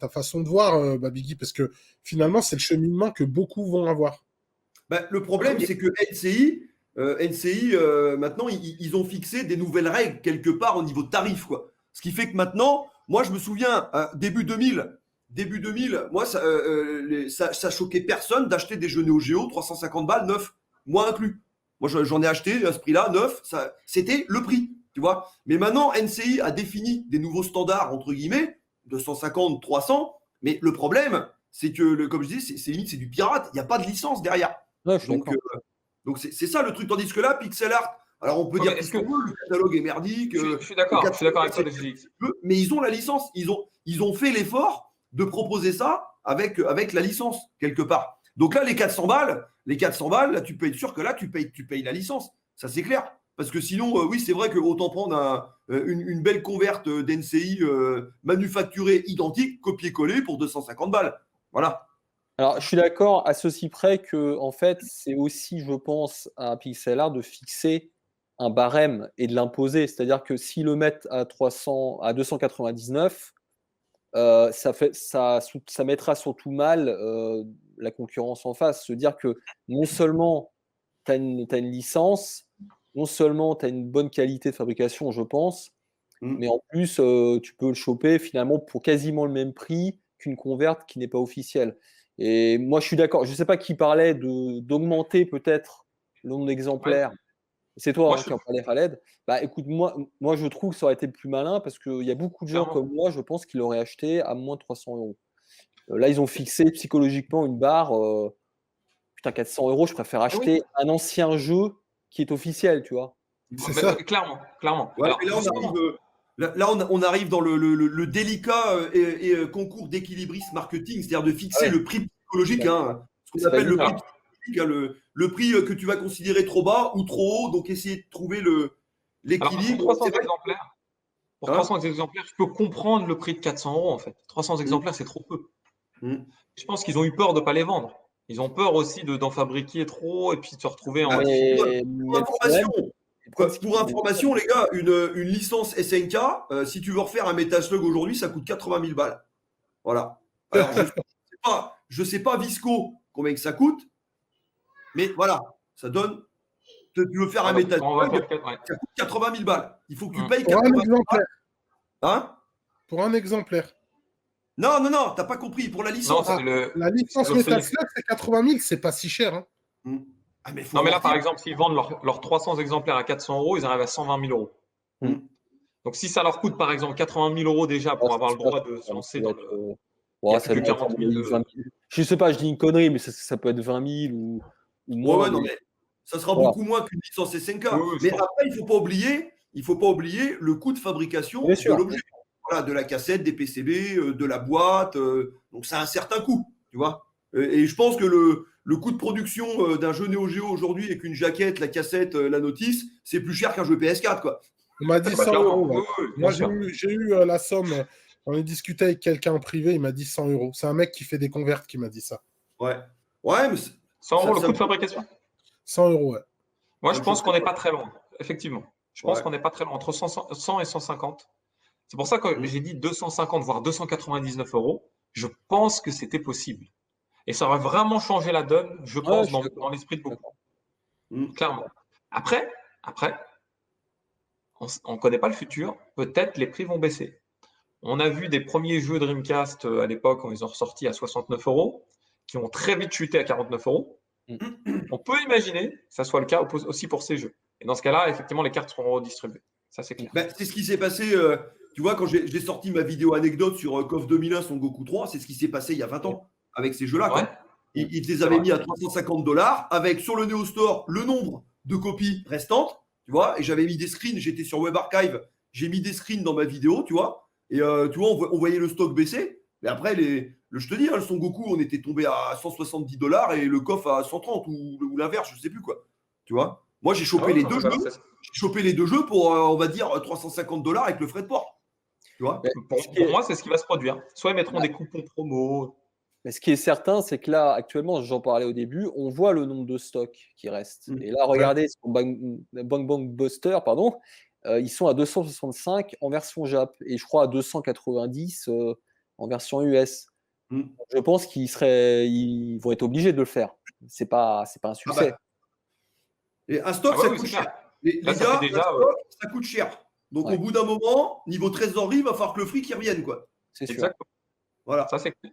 façon de voir, Biggie, parce que finalement, c'est le cheminement que beaucoup vont avoir. Le problème, c'est que NCI, maintenant, ils ont fixé des nouvelles règles quelque part au niveau de tarif, quoi. Ce qui fait que maintenant, moi, je me souviens, début 2000, moi, ça choquait personne d'acheter des jeux Neo Geo 350 balles, neuf, moi inclus. Moi, j'en ai acheté à ce prix-là, neuf, c'était le prix. Tu vois. Mais maintenant, NCI a défini des nouveaux standards, entre guillemets, 250, 300. Mais le problème, c'est que, comme je dis, c'est limite, c'est du pirate. Il n'y a pas de licence derrière. Ouais, donc c'est ça le truc. Tandis que là, Pixel Art, alors on peut dire que le catalogue est merdique. Je suis d'accord avec toi, mais ils ont la licence. Ils ont fait l'effort de proposer ça avec la licence, quelque part. Donc là, les 400 balles, là, tu peux être sûr que là, tu payes la licence. Ça, c'est clair. Parce que sinon, oui, c'est vrai qu'autant prendre une belle converte d'NCI manufacturée identique, copier-coller pour 250 balles. Voilà. Alors, je suis d'accord à ceci près que, en fait, c'est aussi, je pense, à Pixel Art de fixer un barème et de l'imposer. C'est-à-dire que s'ils le mettent à 299, ça mettra surtout mal la concurrence en face. Se dire que non seulement tu as une licence, non seulement tu as une bonne qualité de fabrication, je pense, mais en plus, tu peux le choper finalement pour quasiment le même prix qu'une converte qui n'est pas officielle. Et moi, je suis d'accord. Je ne sais pas qui parlait d'augmenter peut-être le nombre d'exemplaires. Ouais. C'est toi qui en parlais, Khaled. Écoute, moi, je trouve que ça aurait été le plus malin parce qu'il y a beaucoup de gens comme moi, je pense, qui l'auraient acheté à moins de 300 €. Là, ils ont fixé psychologiquement une barre. Putain, 400 €, je préfère acheter un ancien jeu qui est officiel, tu vois. C'est ça. Clairement. Ouais, alors, on arrive dans le délicat et concours d'équilibrisme marketing, c'est-à-dire de fixer le prix psychologique, ce qu'on appelle le prix psychologique, le prix que tu vas considérer trop bas ou trop haut, donc essayer de trouver l'équilibre. Pour 300 exemplaires, je peux comprendre le prix de 400 € en fait. 300 exemplaires, c'est trop peu. Je pense qu'ils ont eu peur de ne pas les vendre. Ils ont peur aussi d'en fabriquer trop et puis de se retrouver en Pour information, les gars, une licence SNK, si tu veux refaire un Metal Slug aujourd'hui, ça coûte 80 000 balles. Voilà. Alors, je sais pas Visco combien que ça coûte, mais voilà, ça donne. Tu veux faire un Metal Slug, ça coûte 80 000 balles. Il faut que tu payes 80 000 balles. Hein? Pour un exemplaire. Non, t'as pas compris. Pour la licence. La licence Metal Slug, c'est 80 000, c'est pas si cher. Hein. Non, mais là, par exemple, s'ils vendent leurs 300 exemplaires à 400 €, ils arrivent à 120 000 €. Donc, si ça leur coûte, par exemple, 80 000 € déjà pour avoir le droit de se lancer dans le. Ça peut 40 000, 20 000. Je sais pas, je dis une connerie, mais ça peut être 20 000 ou moins. Non, mais ça sera beaucoup moins qu'une licence SNK. Mais après, il faut pas oublier le coût de fabrication de l'objet. Voilà, de la cassette, des PCB, de la boîte. Donc, ça a un certain coût, tu vois. Et je pense que le coût de production d'un jeu Neo Geo aujourd'hui avec une jaquette, la cassette, la notice, c'est plus cher qu'un jeu PS4, quoi. On m'a dit 100 €. Moi, j'ai eu la somme. On a discuté avec quelqu'un en privé, il m'a dit 100 €. C'est un mec qui fait des converts qui m'a dit ça. Ouais, mais 100 € le coût de fabrication. 100 €, ouais. Moi, je pense qu'on n'est pas très loin, effectivement. Je pense qu'on n'est pas très loin, entre 100 et 150. C'est pour ça que j'ai dit 250, voire 299 €. Je pense que c'était possible. Et ça aurait vraiment changé la donne, je pense, dans l'esprit de beaucoup. Clairement. Après, on ne connaît pas le futur. Peut-être les prix vont baisser. On a vu des premiers jeux Dreamcast à l'époque, quand ils ont ressorti à 69 €, qui ont très vite chuté à 49 €. On peut imaginer que ça soit le cas aussi pour ces jeux. Et dans ce cas-là, effectivement, les cartes seront redistribuées. Ça, c'est clair. C'est ce qui s'est passé, tu vois, quand j'ai sorti ma vidéo anecdote sur KOF 2001 Son Goku 3, c'est ce qui s'est passé il y a 20 ans avec ces jeux-là. Ouais. Ils les avaient mis à 350 $, avec sur le Neo Store le nombre de copies restantes, tu vois, et j'avais mis des screens, j'étais sur Web Archive, j'ai mis des screens dans ma vidéo, tu vois, et tu vois, on voyait le stock baisser, mais après, je te dis, le Son Goku, on était tombé à 170 $ et le KOF à 130 ou l'inverse, je sais plus quoi, tu vois. Moi, j'ai chopé les deux jeux. J'ai chopé les deux jeux pour, on va dire, 350 $ avec le frais de port. Tu vois. Pour moi, c'est ce qui va se produire. Soit ils mettront des coupons promo. Mais ce qui est certain, c'est que là, actuellement, j'en parlais au début, on voit le nombre de stocks qui restent. Et là, regardez, sur Bang Bang Buster, ils sont à 265 en version Jap et je crois à 290 en version US. Je pense ils vont être obligés de le faire. C'est pas un succès. Et un stock, ça coûte cher. Les gars, ça coûte cher. Donc, au bout d'un moment, niveau trésorerie, il va falloir que le fric y revienne, quoi. C'est sûr. Exactement. Voilà. Ça, c'est clair.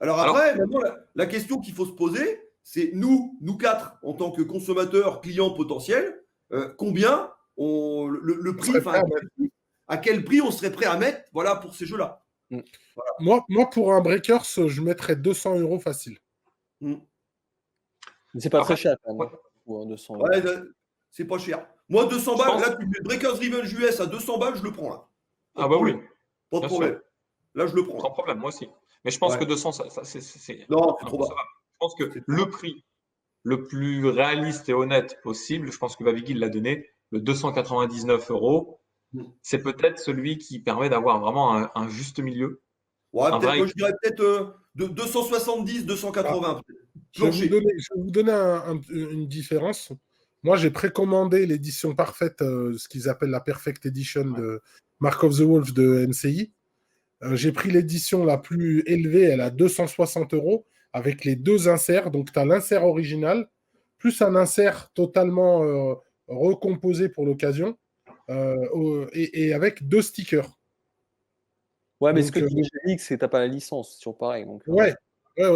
Alors après, maintenant, la question qu'il faut se poser, c'est nous quatre, en tant que consommateurs, clients potentiels, combien le prix, à quel prix on serait prêt à mettre, voilà, pour ces jeux-là. Voilà. Moi, pour un Breakers, je mettrais 200 € facile. Mais c'est pas très cher, quand même. Ouais, 200 €. Ouais, c'est pas cher. Moi, 200 balles, là, tu mets Breakers Revenge US à 200 balles, je le prends là. Ah bah oui. Pas de problème. Là, je le prends. Sans problème, moi aussi. Mais je pense que 200, c'est non, c'est trop bas. Je pense que le prix le plus réaliste et honnête possible, je pense que Babigui l'a donné, le 299 €, c'est peut-être celui qui permet d'avoir vraiment un juste milieu. Ouais, moi, je dirais peut-être de 270, 280. Je vais vous donner une différence. Moi, j'ai précommandé l'édition parfaite, ce qu'ils appellent la Perfect Edition de Mark of the Wolf de NCI. J'ai pris l'édition la plus élevée, elle a 260 € avec les deux inserts. Donc, tu as l'insert original, plus un insert totalement recomposé pour l'occasion, et avec 2 stickers. Ouais, mais ce que dit GX, c'est que tu n'as pas la licence, toujours pareil. Donc, ouais,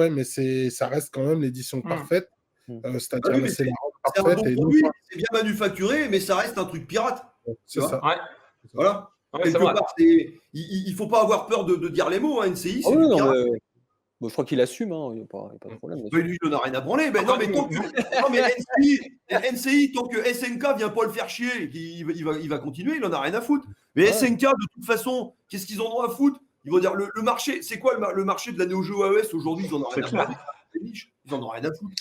mais ça reste quand même l'édition parfaite. C'est-à-dire c'est la parfaite. C'est bien manufacturé, mais ça reste un truc pirate. C'est ça. Ouais. Voilà. Quelque part, il ne faut pas avoir peur de dire les mots, NCI. Ah oui, non, je crois qu'il assume, il n'y a pas de problème. Mais lui, il n'en a rien à branler. Non, mais NCI, tant que SNK ne vient pas le faire chier, il va continuer, il n'en a rien à foutre. Mais SNK, de toute façon, qu'est-ce qu'ils en ont à foutre? Ils vont dire le marché, c'est quoi le marché de la Neo Geo AES aujourd'hui? Ils n'en ont rien à foutre. Ils n'en ont rien à foutre.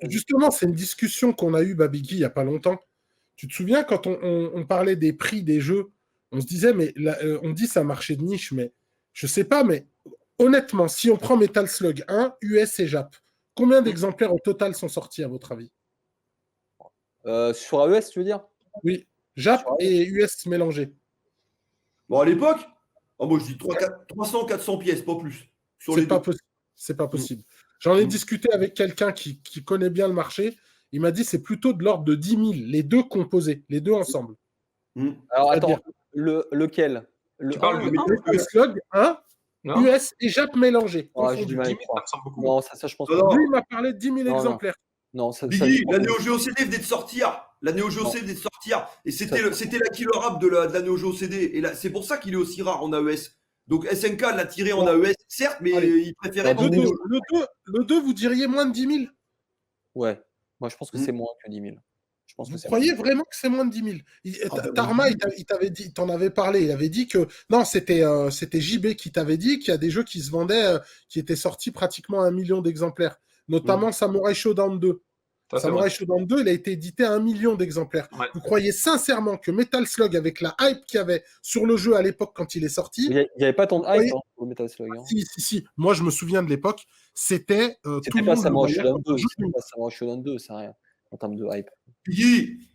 Justement, c'est une discussion qu'on a eue, Babigui, il n'y a pas longtemps. Tu te souviens, quand on parlait des prix des jeux, on se disait, mais on dit c'est un marché de niche, mais je ne sais pas, mais honnêtement, si on prend Metal Slug 1, US et Jap, combien d'exemplaires au total sont sortis, à votre avis? Sur AES, tu veux dire? Oui, Jap et US mélangés. Bon, à l'époque, moi je dis 300, 400 pièces, pas plus. Sur les deux. C'est pas possible. J'en ai discuté avec quelqu'un qui connaît bien le marché. Il m'a dit c'est plutôt de l'ordre de 10 000, les deux composés, les deux ensemble. Alors attends, lequel? Tu parles du Slug 1, US et Jap mélangés. J'ai du mal à y croire. Non, ça je pense pas. Lui, il m'a parlé de 10 000 exemplaires. Non, ça, Biggie, la Neo Geo CD venait de sortir. La Neo Geo CD venait de sortir. Et c'était la killer app de la Neo Geo CD. Et c'est pour ça qu'il est aussi rare en AES. Donc SNK l'a tiré en AES, certes, mais il préférait le 2, vous diriez moins de 10 000? Ouais, moi je pense que c'est moins que 10 000. Vous croyez vraiment que c'est moins de 10 000? Tarma, il t'avait dit, t'en avais parlé, il avait dit que non, c'était JB qui t'avait dit qu'il y a des jeux qui se vendaient, qui étaient sortis pratiquement à 1 million d'exemplaires, notamment Samurai Shodown 2. Samurai Shodown 2, il a été édité à 1 million d'exemplaires. Ouais. Vous croyez sincèrement que Metal Slug, avec la hype qu'il y avait sur le jeu à l'époque quand il est sorti, il n'y avait pas tant de hype pour Metal Slug. Hein. Si. Moi, je me souviens de l'époque, c'était tout le monde. Samurai Shodown 2, c'était pas Samurai Shodown 2, c'est rien en termes de hype.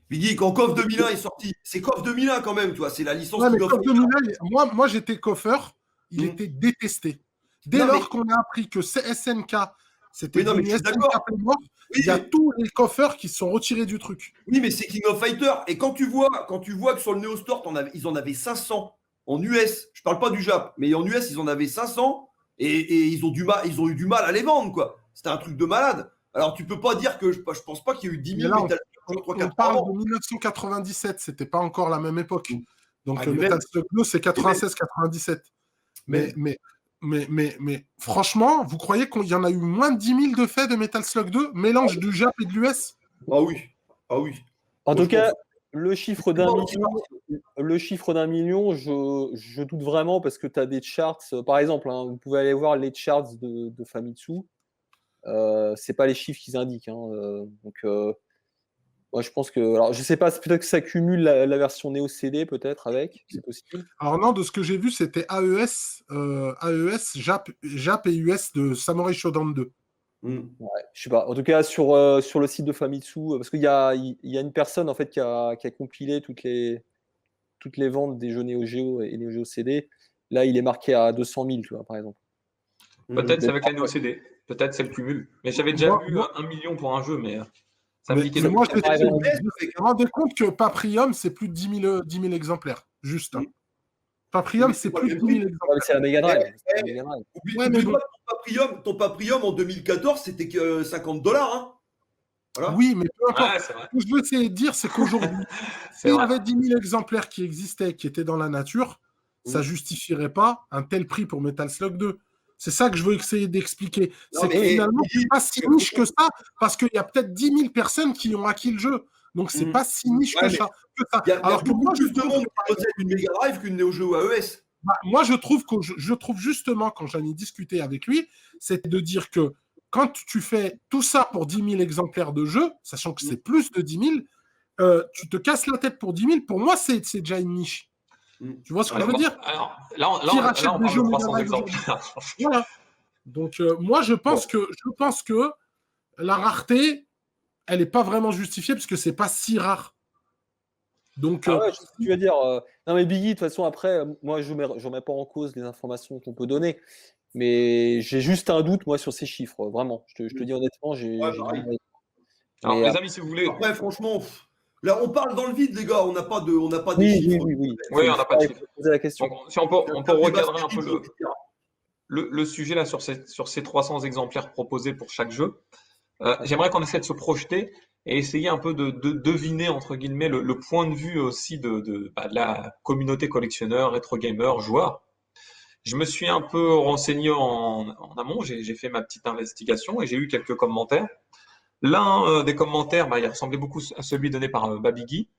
Biggie, quand KOF 2001 est sorti, c'est KOF 2001 quand même, tu vois, c'est la licence. Ouais, mais KOF 2001, moi j'étais coffeur, il était détesté. Dès lors qu'on a appris que SNK, c'était une SNK mort, il y a tous les coffeurs qui se sont retirés du truc. Oui, mais c'est King of Fighters. Et quand tu vois que sur le Neo Store, ils en avaient 500 en US, je parle pas du Jap, mais en US, ils en avaient 500 et ils ont eu du mal à les vendre, quoi. C'était un truc de malade. Alors, tu peux pas dire que je pense pas qu'il y a eu 10 000 Metal Slug 3, 4 on parle de 1997, c'était pas encore la même époque. Donc, Metal Slug 2, c'est 96-97. Mais franchement, vous croyez qu'il y en a eu moins de 10 000 de faits de Metal Slug 2, mélange du Jap et de l'US? Ah oui. En tout cas, le chiffre d'un million, je doute vraiment parce que tu as des charts. Par exemple, vous pouvez aller voir les charts de Famitsu. C'est pas les chiffres qu'ils indiquent. Moi, je pense que. Alors, je sais pas, c'est peut-être que ça cumule la version Neo CD, peut-être, avec. C'est possible. Alors, non, de ce que j'ai vu, c'était AES, Jap et US de Samurai Shodown 2. Ouais, je sais pas. En tout cas, sur le site de Famitsu, parce qu'il y a une personne en fait qui a compilé toutes les ventes des jeux Neo Geo et Neo Geo CD. Là, il est marqué à 200 000, tu vois, par exemple. Peut-être c'est avec la Neo CD. Peut-être c'est le cumul. Mais j'avais déjà vu 1 million pour un jeu, mais ça me dit qu'il moi, je me rendais compte que Paprium, c'est plus de 10 000 exemplaires. Juste. Paprium, c'est plus de 10 000 exemplaires. C'est la Mega Drive. Oublie pas ton Paprium en 2014, c'était que $50. Hein. Voilà. Oui, mais peu importe. Ce que je veux essayer de dire, c'est qu'aujourd'hui, s'il y avait 10 000 exemplaires qui existaient, qui étaient dans la nature, ça ne justifierait pas un tel prix pour Metal Slug 2. C'est ça que je veux essayer d'expliquer. C'est que finalement, c'est pas si niche que ça, parce qu'il y a peut-être 10 000 personnes qui ont acquis le jeu. Donc, c'est pas si niche que ça. Alors que moi, justement, qui possède une Mega Drive qu'une Neo Geo AES. Moi, je trouve justement, quand j'en ai discuté avec lui, c'est de dire que quand tu fais tout ça pour 10 000 exemplaires de jeu, sachant que c'est plus de 10 000, tu te casses la tête pour 10 000. Pour moi, c'est déjà une niche. Tu vois ce que je veux dire? Alors, là, on parle de 300 exemplaires. Voilà. Donc, moi, je pense que la rareté, elle n'est pas vraiment justifiée parce que c'est pas si rare. Donc, tu vas dire. Non, mais Biggie, de toute façon, après, moi, je remets pas en cause les informations qu'on peut donner. Mais j'ai juste un doute, moi, sur ces chiffres. Vraiment. Je te dis honnêtement, Alors, les amis, si vous voulez. Après, franchement. Là, on parle dans le vide, les gars. On n'a pas de chiffres. Oui, on n'a pas de chiffres. Poser la question. Donc, si on peut recadrer un peu le sujet là sur ces 300 exemplaires proposés pour chaque jeu, j'aimerais qu'on essaie de se projeter et essayer un peu de deviner, entre guillemets, le point de vue aussi de la communauté collectionneur, rétro gamer, joueur. Je me suis un peu renseigné en amont, j'ai fait ma petite investigation et j'ai eu quelques commentaires. L'un des commentaires, il ressemblait beaucoup à celui donné par Babigui.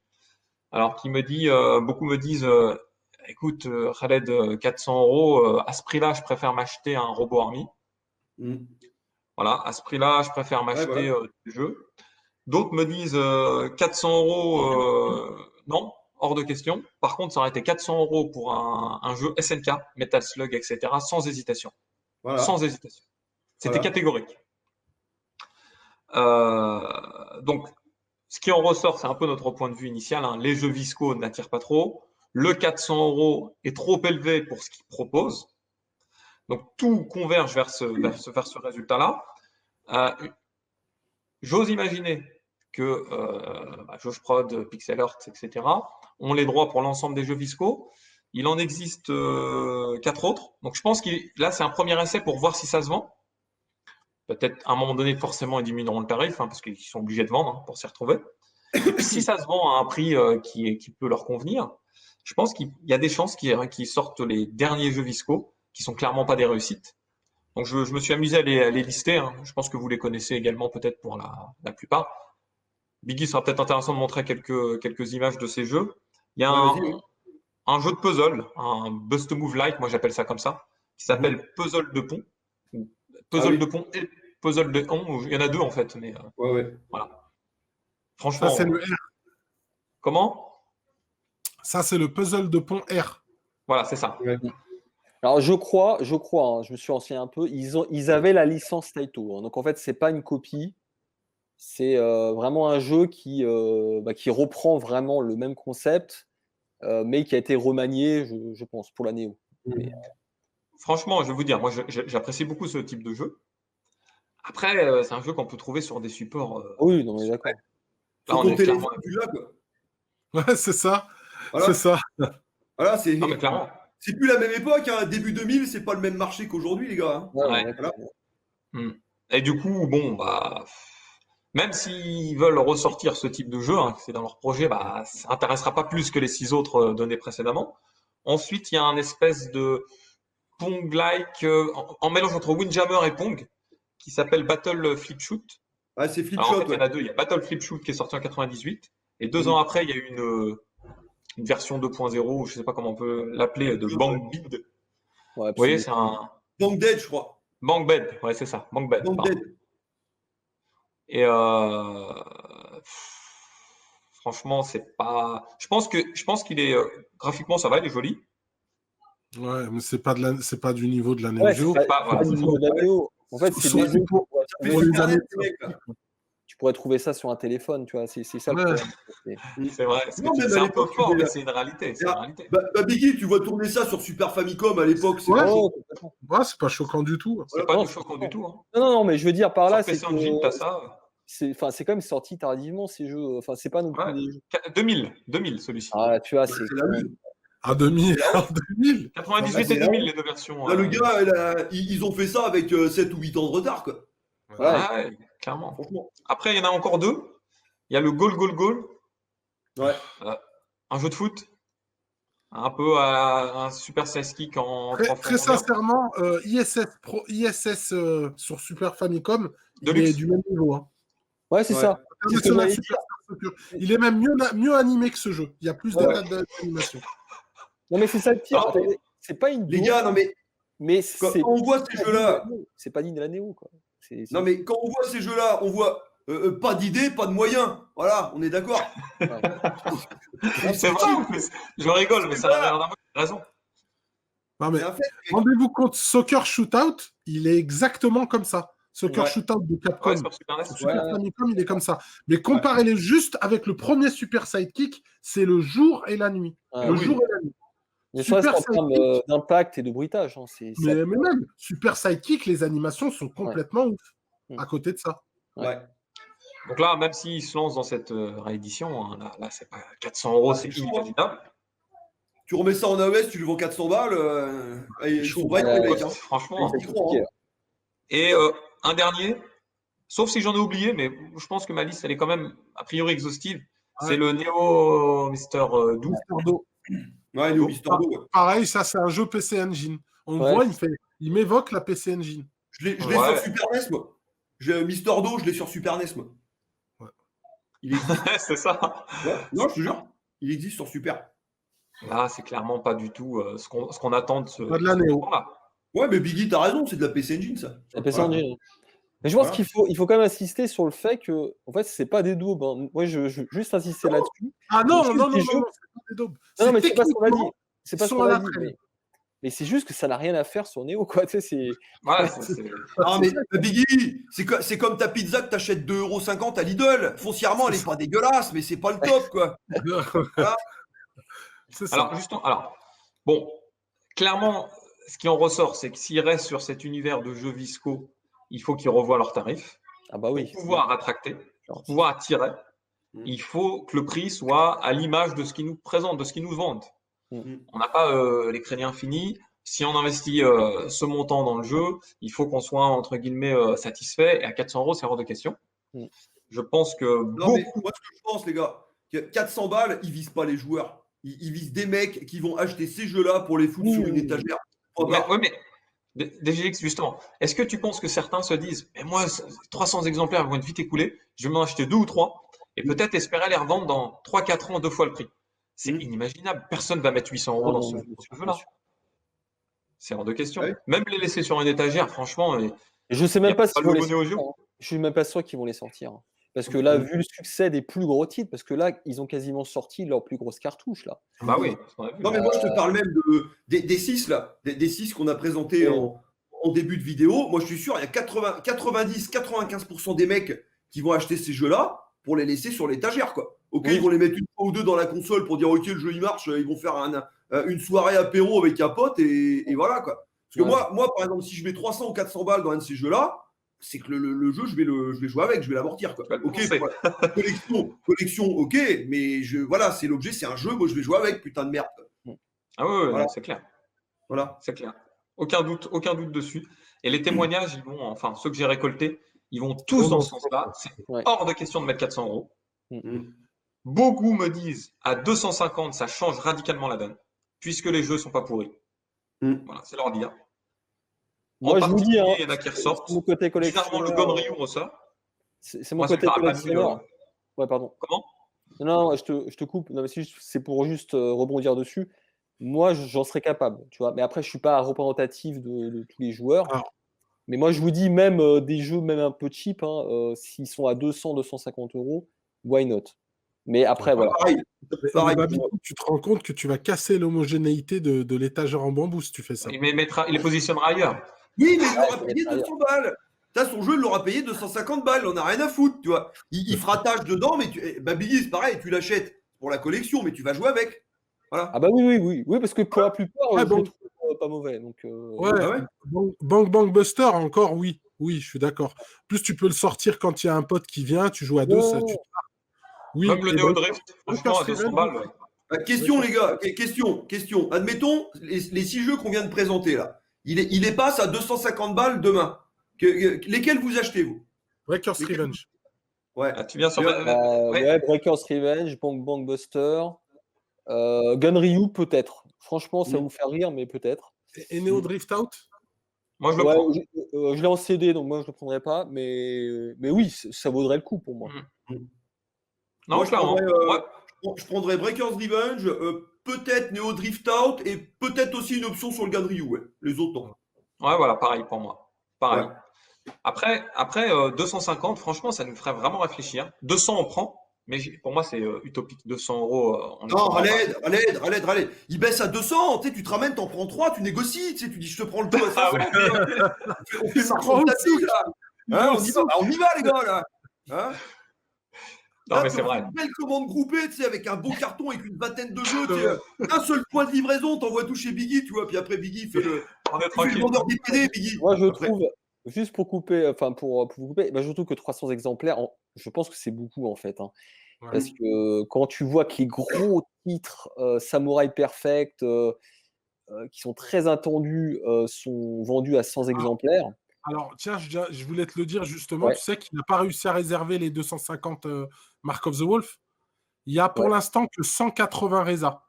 Alors, qui me dit, beaucoup me disent, écoute, Khaled, 400 €, à ce prix-là, je préfère m'acheter un Robo Army. Voilà, à ce prix-là, je préfère m'acheter des jeux. D'autres me disent 400 €, non, hors de question. Par contre, ça aurait été 400 € pour un jeu SNK, Metal Slug, etc., sans hésitation. Voilà. Sans hésitation. C'était catégorique. Donc, Ce qui en ressort, c'est un peu notre point de vue initial. Hein. Les jeux visco n'attirent pas trop. Le 400 € est trop élevé pour ce qu'ils proposent. Donc, tout converge vers ce résultat-là. J'ose imaginer que Jauge Prod, Pixel Earth, etc. ont les droits pour l'ensemble des jeux visco. Il en existe 4 autres. Donc, je pense que là, c'est un premier essai pour voir si ça se vend. Peut-être à un moment donné, forcément, ils diminueront le tarif parce qu'ils sont obligés de vendre pour s'y retrouver. Et puis, si ça se vend à un prix qui peut leur convenir, je pense qu'il y a des chances qu'ils sortent les derniers jeux visco qui sont clairement pas des réussites. Donc, je me suis amusé à les lister. Hein. Je pense que vous les connaissez également peut-être pour la plupart. Biggie sera peut-être intéressant de montrer quelques images de ces jeux. Il y a un jeu de puzzle, un Bust Move Like, moi j'appelle ça comme ça, qui s'appelle Puzzle de pont. Puzzle de pont et Puzzle de pont. Il y en a 2 en fait. Mais, voilà. Franchement. Ça, c'est le R. Comment ? Ça, c'est le puzzle de pont R. Voilà, c'est ça. Ouais. Alors je crois, hein, je me suis renseigné un peu, ils avaient la licence Taito. Hein, donc en fait, c'est pas une copie. C'est vraiment un jeu qui reprend vraiment le même concept, mais qui a été remanié, je pense, pour la Neo. Mais, franchement, je vais vous dire, moi j'apprécie beaucoup ce type de jeu. Après, c'est un jeu qu'on peut trouver sur des supports. Oui, non, mais d'accord. Là, on est clairement. Ouais, c'est ça. Voilà. C'est ça. Voilà, c'est. Non, mais clairement. C'est plus la même époque, hein. Début 2000, c'est pas le même marché qu'aujourd'hui, les gars. Hein. Ouais. Voilà. Et du coup, bon, même s'ils veulent ressortir ce type de jeu, hein, c'est dans leur projet, ça n'intéressera pas plus que les 6 autres donnés précédemment. Ensuite, il y a un espèce de Pong-like, en mélange entre Windjammer et Pong, qui s'appelle Battle Flip Shoot. Ah, c'est Flip Alors, Shot. en fait, il y en a 2. Il y a Battle Flip Shoot qui est sorti en 98, et 2 ans après, il y a eu une version 2.0, je ne sais pas comment on peut l'appeler, de Bang Bid. Ouais, vous voyez, c'est un Bang Dead, je crois. Bang Bed, ouais, c'est ça, Bang Bed. Bang Dead. Et franchement, c'est pas. Je pense qu'il est graphiquement, ça va, il est joli. Ouais, mais c'est pas du niveau de la Neo Ouais, Geo. c'est pas du niveau de la Neo. En fait, c'est des jeux pour les années. tu pourrais trouver ça sur un téléphone, tu vois. C'est ça le problème. C'est vrai. Non, mais c'est à un peu l'époque, fort, mais c'est une réalité. C'est une réalité. Biggie, tu vois tourner ça sur Super Famicom à l'époque. C'est Ouais. pas Ouais, c'est pas choquant du tout. C'est pas choquant du tout. Hein. Non, mais je veux dire par là, c'est que t'as ça. C'est quand même sorti tardivement ces jeux. Enfin, c'est pas non plus des jeux. 2000 celui-ci. Ah, tu vois, c'est la lune. À 2000. 98 et 2000 les 2 versions. Là, le gars, ils ont fait ça avec 7 ou 8 ans de retard, quoi. Ouais, clairement. Franchement. Après, il y en a encore 2. Il y a le Goal Goal Goal. Ouais. Un jeu de foot. Un peu à un Super Size Kick en Très sincèrement, ISS sur Super Famicom, il est du même niveau. Hein. Ouais, c'est ça. Il est même mieux animé que ce jeu. Il y a plus d'animation. Non, mais c'est ça le pire. C'est pas une. Les gars, non, mais quand on voit ces jeux-là. C'est pas digne de la Néo, quoi. Non, mais quand on voit ces jeux-là, on voit pas d'idées, pas de moyens. Voilà, on est d'accord. C'est vrai, je rigole, mais ça a l'air d'avoir raison. Non, mais rendez-vous compte, Soccer Shootout, il est exactement comme ça. Soccer Shootout de Capcom. Sur Super Famicom, il est comme ça. Mais comparez-les juste avec le premier Super Sidekick, c'est le jour et la nuit. Jour et la nuit. Mais ça reste en termes d'impact et de bruitage. Hein, mais même, Super Sidekick, les animations sont complètement ouf à côté de ça. Ouais. Donc là, même s'ils se lancent dans cette réédition, hein, là c'est pas 400 €, c'est inimaginable. Tu remets ça en AES, tu le vends 400 balles. Ils sont vrais, les mecs. Franchement. Et un dernier, sauf si j'en ai oublié, mais je pense que ma liste, elle est quand même a priori exhaustive. C'est le Neo Mister Do. Ouais, Neo Mister Do. Pareil, ça, c'est un jeu PC Engine. On le voit, il m'évoque la PC Engine. Je l'ai sur Super NES, moi. Mister Do, je l'ai sur Super NES, moi. Il existe. C'est ça. Non, je te jure. Il existe sur Super. Là, c'est clairement pas du tout ce qu'on attend de ce. Pas de la Néo. Ouais, mais Biggie, t'as raison, c'est de la PC Engine, ça. C'est la PC Engine. Mais je pense qu'il faut quand même insister sur le fait que, en fait, c'est pas des daubes. Hein. Moi, je veux juste insister là-dessus. Ah non, c'est pas des daubes. Non, mais c'est pas ce qu'on a dit. C'est pas ce qu'on a dit. Mais c'est juste que ça n'a rien à faire sur Neo, quoi. Tu sais, c'est... Ouais, Non, mais Biggie, c'est comme ta pizza que t'achètes 2,50 € à Lidl. Foncièrement, elle est pas dégueulasse, mais c'est pas le top, quoi. Voilà. C'est ça. Alors, justement, bon, clairement, ce qui en ressort, c'est que s'ils restent sur cet univers de jeux visco, il faut qu'ils revoient leurs tarifs. Ah bah oui. Pour pouvoir attracter, pour pouvoir attirer, il faut que le prix soit à l'image de ce qu'ils nous présentent, de ce qu'ils nous vendent. On n'a pas les crédits infinis. Si on investit ce montant dans le jeu, il faut qu'on soit entre guillemets satisfait. Et à 400 €, c'est hors de question. Je pense que Non, mais moi, ce que je pense, les gars, que 400 balles, ils visent pas les joueurs. Ils visent des mecs qui vont acheter ces jeux-là pour les foutre sur une étagère. mais DGX, justement, est-ce que tu penses que certains se disent, mais moi, 300 exemplaires vont être vite écoulés, je vais m'en acheter 2 ou 3 et peut-être espérer les revendre dans 3-4 ans 2 fois le prix. C'est inimaginable. Personne ne va mettre 800 € dans ce jeu-là. C'est hors de question. Ouais. Même les laisser sur une étagère, franchement. Je ne sais même pas s'ils vont les sortir. Je suis même pas sûr qu'ils vont les sortir. Parce que là, vu le succès des plus gros titres, parce que là, ils ont quasiment sorti leur plus grosse cartouche. Là. Bah oui. Non, mais moi, je te parle même des 6 là, des 6 qu'on a présentés en début de vidéo. Moi, je suis sûr, il y a 90-95% des mecs qui vont acheter ces jeux-là pour les laisser sur l'étagère, quoi. Ok, ils vont les mettre une fois ou deux dans la console pour dire ok, le jeu il marche, ils vont faire une soirée apéro avec un pote et voilà, quoi. Parce que moi, par exemple, si je mets 300 ou 400 balles dans un de ces jeux-là, c'est que le jeu, je vais jouer avec, je vais l'amortir, quoi. Ok, collection, ok, mais voilà, c'est l'objet, c'est un jeu, moi je vais jouer avec, putain de merde. Ah ouais, voilà. C'est clair. Voilà. C'est clair. Aucun doute dessus. Et les témoignages, ils vont, enfin, ceux que j'ai récoltés, ils vont tous dans ce sens-là. C'est hors de question de mettre 400 €. Beaucoup me disent à 250, ça change radicalement la donne, puisque les jeux sont pas pourris. Voilà, c'est leur dire. Moi, je vous dis, il y en a qui ressortent. Mon côté collectionneur. Le Gonryu ressort. C'est mon côté collectionneur. Ouais, pardon. Comment ? Non, je te coupe. Non, mais c'est pour juste rebondir dessus. Moi, j'en serais capable, tu vois. Mais après, je suis pas représentatif de tous les joueurs. Mais moi, je vous dis, même des jeux même un peu cheap, s'ils sont à 200, 250 €, why not ? Mais après, voilà. Pareil. Tu te rends compte que tu vas casser l'homogénéité de l'étagère en bambou si tu fais ça. Il les positionnera ailleurs. Oui, mais il aura payé 200 balles. Son jeu, il l'aura payé 250 balles. On n'a rien à foutre, tu vois. Il fera tâche dedans, mais Biggie, c'est pareil, tu l'achètes pour la collection, mais tu vas jouer avec. Voilà. Ah bah oui, parce que pour la plupart, je le trouve pas mauvais. Donc, Bang Bang Buster, encore, oui, je suis d'accord. Plus tu peux le sortir quand il y a un pote qui vient, tu joues à deux, ça tu te marres. Oui, même le Neo Drift, franchement, à 200 balles. Question, les gars, question. Admettons, les 6 jeux qu'on vient de présenter, là, il les passe à 250 balles demain. Lesquels vous achetez, vous ? Breakers Revenge. Ouais. Tu viens sur Breakers Revenge, Bang Bang Buster, Gunryu, peut-être. Franchement, ça va vous faire rire, mais peut-être. Et Neo Drift Out ? Moi, je le prends. Je l'ai en CD, donc moi, je ne le prendrais pas. Mais oui, ça vaudrait le coup pour moi. Non, moi, je prendrais Breakers Revenge, peut-être Neo Drift Out et peut-être aussi une option sur le Gunryu. Ouais. Les autres, non. Ouais, voilà, pareil pour moi. Pareil. Ouais. Après 250, franchement, ça nous ferait vraiment réfléchir. 200, on prend. Mais pour moi, c'est utopique. 200 €. Non, Raled. Il baisse à 200. Tu te ramènes, t'en prends 3, tu négocies. Tu dis, je te prends le tout à 500. On fait ça. On y va, les gars, là. Hein, non, là, mais c'est vrai. Une belle commande groupée, avec un beau carton, avec une vingtaine de jeux. Un seul point de livraison, t'envoies tout chez Biggie, tu vois. Puis après, Biggie fait le vendeur des PD, Biggie. Moi, je trouve, juste pour couper, pour couper, je trouve que 300 exemplaires, je pense que c'est beaucoup, en fait. Parce que quand tu vois que les gros titres Samurai Perfect, qui sont très attendus, sont vendus à 100 exemplaires. Alors, tiens, je voulais te le dire justement. Ouais. Tu sais qu'il n'a pas réussi à réserver les 250 Mark of the Wolf. Il n'y a pour l'instant que 180 Reza.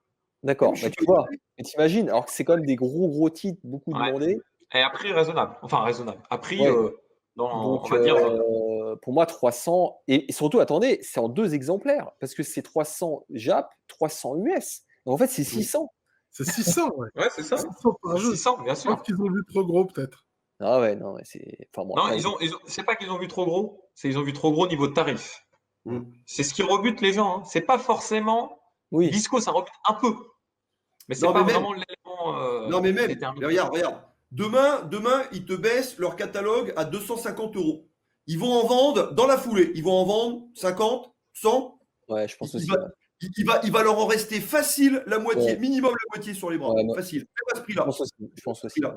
D'accord. Tu vois, et t'imagines, alors que c'est quand même des gros titres, beaucoup demandés. Et à prix raisonnable. Enfin, raisonnable. À prix, donc, on va dire. Pour moi, 300. Et surtout, attendez, c'est en 2 exemplaires. Parce que c'est 300 Jap, 300 US. Donc, en fait, c'est 600. C'est 600, ouais. Ouais, c'est ça. 600, bien sûr. Je pense qu'ils ont vu trop gros, peut-être. Ah ouais, non, c'est. Enfin, bon, non, c'est pas qu'ils ont vu trop gros, c'est qu'ils ont vu trop gros niveau de tarif. C'est ce qui rebute les gens. C'est pas forcément. Oui. Visco, ça rebute un peu. Mais c'est pas vraiment l'élément Non, mais même, c'est terminé. regarde. Demain, ils te baissent leur catalogue à 250 €. Ils vont en vendre dans la foulée. Ils vont en vendre 50, 100. Ouais, je pense aussi. Il va leur en rester facile la moitié, Ouais. minimum la moitié sur les bras. Ouais, facile. Fais pas ce Je prix-là. pense aussi. Ouais.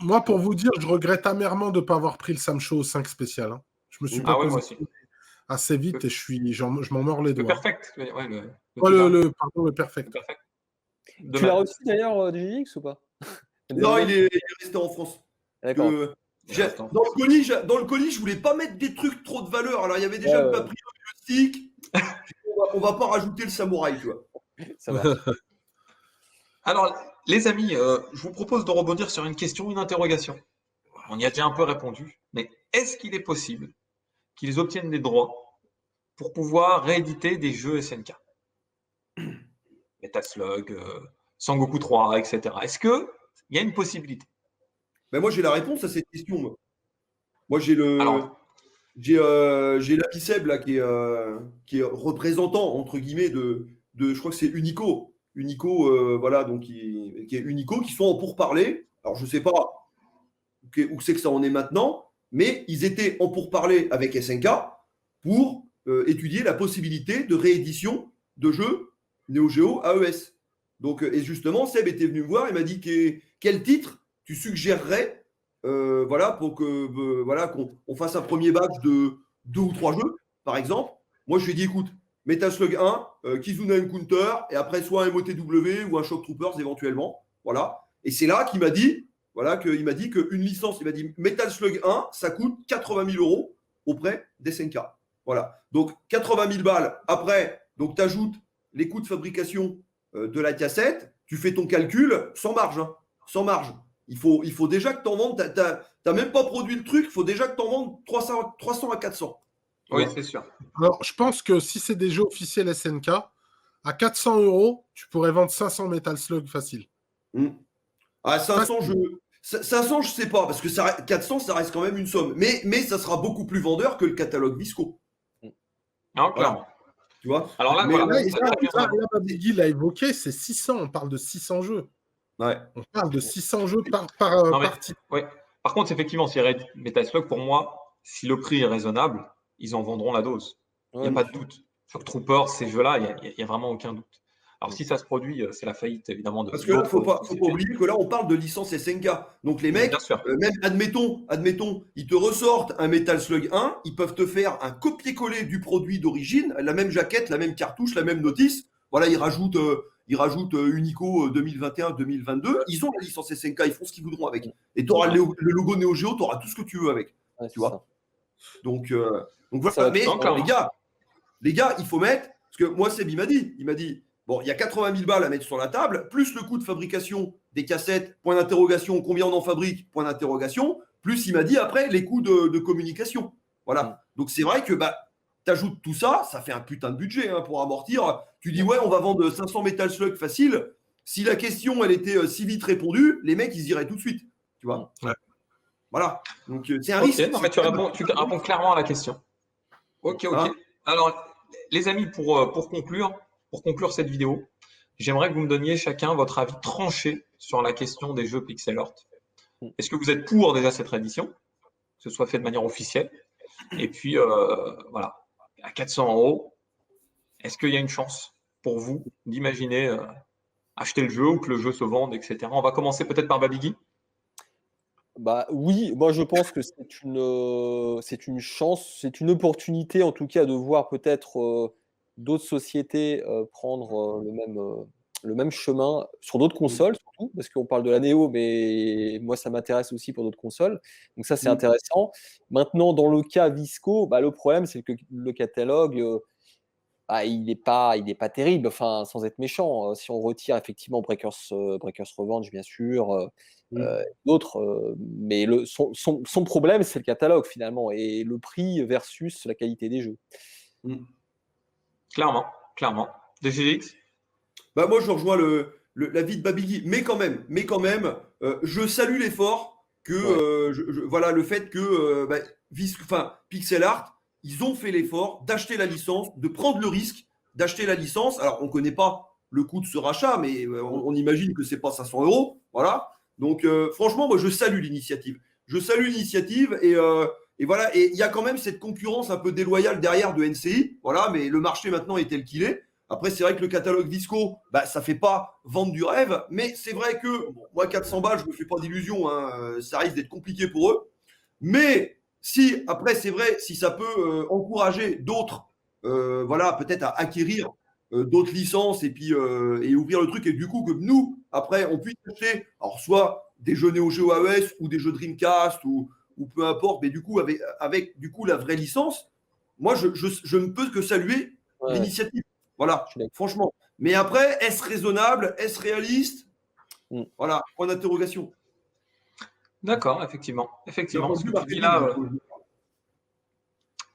Moi, pour vous dire, je regrette amèrement de ne pas avoir pris le Samsho 5 spécial. Hein. Je me suis pas moi posé aussi. assez vite et je m'en mords les Le doigts. perfect. Ouais, le perfect. Le perfect. Tu l'as reçu d'ailleurs du GX ou pas? Non, il est resté en France. D'accord. Dans le colis, je voulais pas mettre des trucs trop de valeur. Alors, il y avait déjà le papillon, le stick. On va pas rajouter le samouraï, tu vois. Ça va. Alors, les amis, je vous propose de rebondir sur une question, une interrogation. On y a déjà un peu répondu, mais est-ce qu'il est possible qu'ils obtiennent des droits pour pouvoir rééditer des jeux SNK? Metal Slug, Sangoku 3, etc. Est-ce qu'il y a une possibilité? Ben moi, j'ai la réponse à cette question. Moi, j'ai l'Apiceb là qui est représentant entre guillemets de je crois que c'est Unico, voilà, donc qui est Unico, qui sont en pourparlers. Alors je sais pas où c'est que ça en est maintenant, mais ils étaient en pourparlers avec SNK pour étudier la possibilité de réédition de jeux Neo Geo AES. Donc et justement Seb était venu me voir, il m'a dit quel titre tu suggérerais voilà, pour que voilà, qu'on fasse un premier batch de 2 ou 3 jeux, par exemple. Moi, je lui ai dit, écoute, Metal Slug 1, Kizuna Encounter, et après soit un MOTW ou un Shock Troopers éventuellement. Voilà. Et c'est là qu'il m'a dit, voilà, qu'il m'a dit qu'une licence, il m'a dit Metal Slug 1, ça coûte 80 000 € auprès d'SNK. Voilà. Donc 80 000 balles. Après, donc tu ajoutes les coûts de fabrication de la cassette, tu fais ton calcul sans marge. Hein, sans marge. Il faut déjà que tu en vendes. Tu n'as même pas produit le truc, il faut déjà que tu en vendes 300 à 400. Oui, c'est sûr. Alors, je pense que si c'est des jeux officiels SNK, à 400 €, tu pourrais vendre 500 Metal Slug facile. À 500, je sais pas, parce que 400, ça reste quand même une somme. Mais ça sera beaucoup plus vendeur que le catalogue Visco. Non, clairement. Tu vois. Alors là, là, Biggie l'a évoqué, c'est 600. On parle de 600 jeux. Ouais. On parle de 600 jeux par titre. Ouais. Par contre, effectivement, si Metal Slug, pour moi, si le prix est raisonnable, ils en vendront la dose. Il n'y a pas de doute. Sur Troopers, ces jeux-là, il n'y a vraiment aucun doute. Alors, si ça se produit, c'est la faillite, évidemment. Parce que là, il ne faut pas oublier que là, on parle de licence SNK. Donc, les mecs, même admettons, ils te ressortent un Metal Slug 1, ils peuvent te faire un copier-coller du produit d'origine, la même jaquette, la même cartouche, la même notice. Voilà, ils rajoutent Unico 2021-2022. Ils ont la licence SNK, ils font ce qu'ils voudront avec. Et tu auras le logo Neo Geo, tu auras tout ce que tu veux avec. Ouais, tu vois. Donc voilà. Mais les gars, il faut mettre. Parce que moi, Seb, il m'a dit, bon, il y a 80 000 balles à mettre sur la table, plus le coût de fabrication des cassettes, point d'interrogation, combien on en fabrique, point d'interrogation, plus il m'a dit après les coûts de communication. Voilà. Donc c'est vrai que tu ajoutes tout ça, ça fait un putain de budget pour amortir. Tu dis, ouais, on va vendre 500 Metal Slug facile. Si la question, elle était si vite répondue, les mecs, ils iraient tout de suite. Tu vois. Ouais. Voilà. Donc c'est un risque. Non, mais tu réponds clairement à la question. Ok. Alors, les amis, pour conclure cette vidéo, j'aimerais que vous me donniez chacun votre avis tranché sur la question des jeux pixel art. Est-ce que vous êtes pour déjà cette réédition, que ce soit fait de manière officielle? Et puis, voilà, à 400 €, est-ce qu'il y a une chance pour vous d'imaginer acheter le jeu ou que le jeu se vende, etc. On va commencer peut-être par Babigui. Oui, moi je pense que c'est une chance, c'est une opportunité en tout cas de voir peut-être d'autres sociétés prendre le même chemin sur d'autres consoles, surtout, parce qu'on parle de la Neo, mais moi ça m'intéresse aussi pour d'autres consoles. Donc ça c'est intéressant. Maintenant, dans le cas Visco, le problème c'est que le catalogue, il n'est pas terrible, enfin, sans être méchant. Si on retire effectivement Breakers Revenge, bien sûr, d'autres, mais son problème c'est le catalogue finalement et le prix versus la qualité des jeux. Clairement. DGX. Moi je rejoins l'avis de Babigui, mais quand même, je salue l'effort que voilà, le fait que Pixel Art, ils ont fait l'effort d'acheter la licence, de prendre le risque d'acheter la licence. Alors on ne connaît pas le coût de ce rachat, mais on imagine que c'est pas 500 €. Voilà. Donc, franchement, moi, je salue l'initiative. Et voilà. Et il y a quand même cette concurrence un peu déloyale derrière de NCI. Voilà. Mais le marché maintenant est tel qu'il est. Après, c'est vrai que le catalogue Visco, ça fait pas vendre du rêve. Mais c'est vrai que, moi, 400 balles, je me fais pas d'illusions. Hein, ça risque d'être compliqué pour eux. Mais après, c'est vrai, si ça peut encourager d'autres, voilà, peut-être à acquérir d'autres licences et puis et ouvrir le truc, et du coup que nous, après, on puisse acheter, alors soit des jeux Neo Geo AES ou des jeux Dreamcast ou peu importe, mais du coup avec du coup la vraie licence, moi je ne peux que saluer l'initiative. Voilà, franchement. Mais après, est-ce raisonnable, est-ce réaliste? Voilà, point d'interrogation. D'accord, effectivement. Effectivement, ce que tu dis là.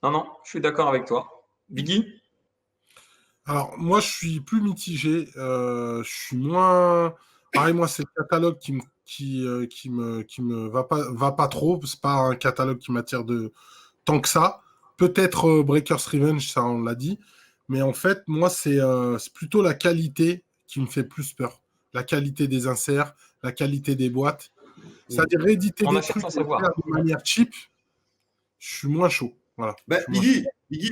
Non, je suis d'accord avec toi. Biggie? Alors, moi, je suis plus mitigé. Je suis moins. Pareil, moi, c'est le catalogue qui me va pas trop. C'est pas un catalogue qui m'attire de tant que ça. Peut-être Breakers Revenge, ça, on l'a dit. Mais en fait, moi, c'est plutôt la qualité qui me fait plus peur. La qualité des inserts, la qualité des boîtes. C'est-à-dire rééditer des trucs de manière cheap, je suis moins chaud. Voilà. Biggie,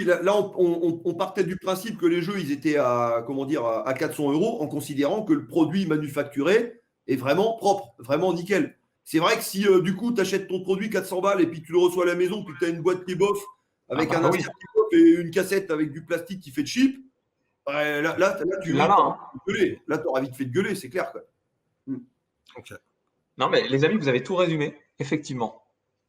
là on partait du principe que les jeux ils étaient à 400 € en considérant que le produit manufacturé est vraiment propre, vraiment nickel. C'est vrai que si du coup tu achètes ton produit 400 balles et puis tu le reçois à la maison, puis tu as une boîte qui est bof avec un insert qui bof et une cassette avec du plastique qui fait cheap, là tu auras vite fait de gueuler, c'est clair quoi. Okay. Non mais les amis, vous avez tout résumé, effectivement.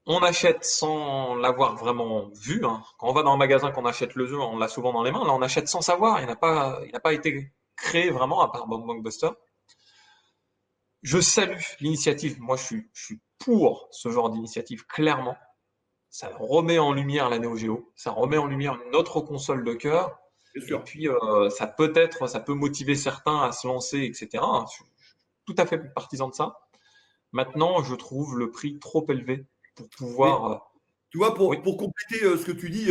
On achète sans l'avoir vraiment vu. Hein. Quand on va dans un magasin, qu'on achète le jeu, on l'a souvent dans les mains. Là, on achète sans savoir. Il n'a pas été créé vraiment, à part Blockbuster. Je salue l'initiative. Moi, je suis pour ce genre d'initiative, clairement. Ça remet en lumière la Neo Geo. Ça remet en lumière une autre console de cœur. Et puis, ça peut motiver certains à se lancer, etc. Je suis tout à fait partisan de ça. Maintenant, je trouve le prix trop élevé pour pouvoir. Tu vois, pour compléter ce que tu dis,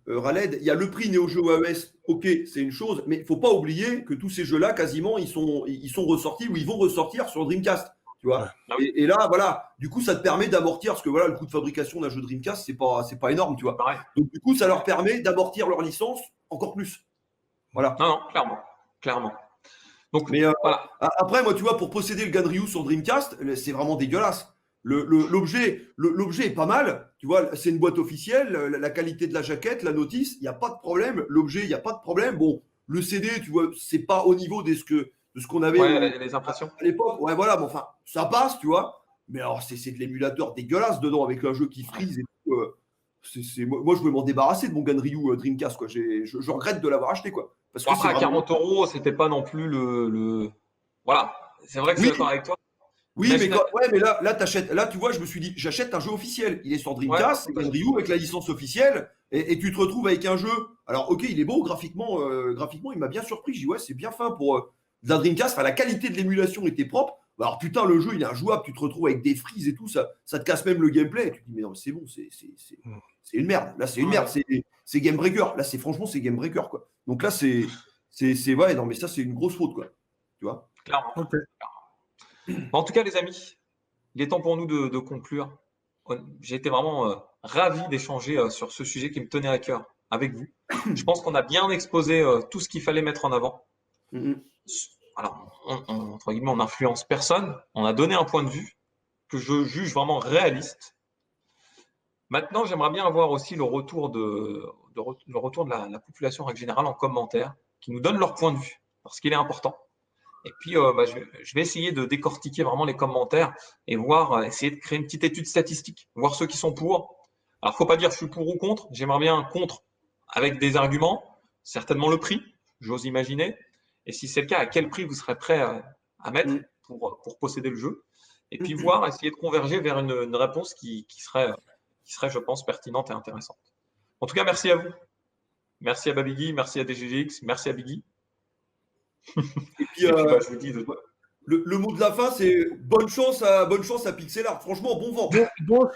Raled, il y a le prix Neo Geo AES, ok, c'est une chose, mais il ne faut pas oublier que tous ces jeux-là, quasiment, ils sont ressortis ou ils vont ressortir sur Dreamcast. Tu vois. Et là, voilà, du coup, ça te permet d'amortir, parce que voilà, le coût de fabrication d'un jeu Dreamcast, c'est pas énorme, tu vois. Pareil. Donc, du coup, ça leur permet d'amortir leur licence encore plus. Voilà. Non, clairement. Donc, mais voilà. Après, moi, tu vois, pour posséder le Ganryu sur Dreamcast, c'est vraiment dégueulasse. L'objet est pas mal, tu vois, c'est une boîte officielle, la qualité de la jaquette, la notice, il n'y a pas de problème. L'objet, il n'y a pas de problème. Bon, le CD, tu vois, c'est pas au niveau de ce qu'on avait les impressions à l'époque. Ouais, voilà, mais enfin, ça passe, tu vois. Mais alors, c'est de l'émulateur dégueulasse dedans avec un jeu qui frise et tout. Moi, je voulais m'en débarrasser de mon Ganryu Dreamcast, quoi. Je regrette de l'avoir acheté, quoi. Parce que après, à 40 €, c'était pas non plus le... Voilà, c'est vrai que je suis d'accord avec toi. Oui, mais là, t'achètes. Là, tu vois, je me suis dit, j'achète un jeu officiel. Il est sur Dreamcast, c'est Ganryu avec la licence officielle, et tu te retrouves avec un jeu. Alors, ok, il est beau graphiquement, il m'a bien surpris. Je dis ouais, c'est bien fin pour de la Dreamcast. Enfin, la qualité de l'émulation était propre. Alors putain, le jeu, il est injouable. Tu te retrouves avec des frises et tout, ça te casse même le gameplay. Et tu te dis mais non, c'est bon, c'est une merde. Là, c'est une merde. C'est Game Breaker. Là, franchement, c'est Game Breaker, quoi. Donc là, c'est ouais, non, mais ça, c'est une grosse faute, quoi. Tu vois. Clairement. Okay. En tout cas, les amis, il est temps pour nous de conclure. J'ai été vraiment ravi d'échanger sur ce sujet qui me tenait à cœur avec vous. Je pense qu'on a bien exposé tout ce qu'il fallait mettre en avant. Alors, entre guillemets, on n'influence personne. On a donné un point de vue que je juge vraiment réaliste. Maintenant, j'aimerais bien avoir aussi le retour de la population en règle générale en commentaire, qui nous donne leur point de vue, parce qu'il est important. Et puis, je vais essayer de décortiquer vraiment les commentaires et essayer de créer une petite étude statistique, voir ceux qui sont pour. Alors, faut pas dire je suis pour ou contre. J'aimerais bien un contre avec des arguments, certainement le prix, j'ose imaginer. Et si c'est le cas, à quel prix vous serez prêt à mettre pour posséder le jeu. Et puis, essayer de converger vers une réponse qui serait, je pense, pertinente et intéressante. En tout cas, merci à vous. Merci à Babigui, merci à DGGX, merci à Biggie. Et puis, je vous dis le mot de la fin, c'est bonne chance à Pixel Art. Franchement, bon vent. Bonne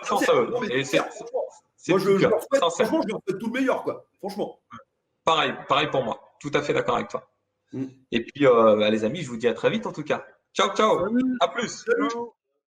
chance à eux. Moi, je leur souhaite tout le meilleur, quoi. Franchement. Pareil pour moi. Tout à fait d'accord avec toi. Et puis, les amis, je vous dis à très vite en tout cas. Ciao, ciao. Salut. À plus. Salut. Ciao.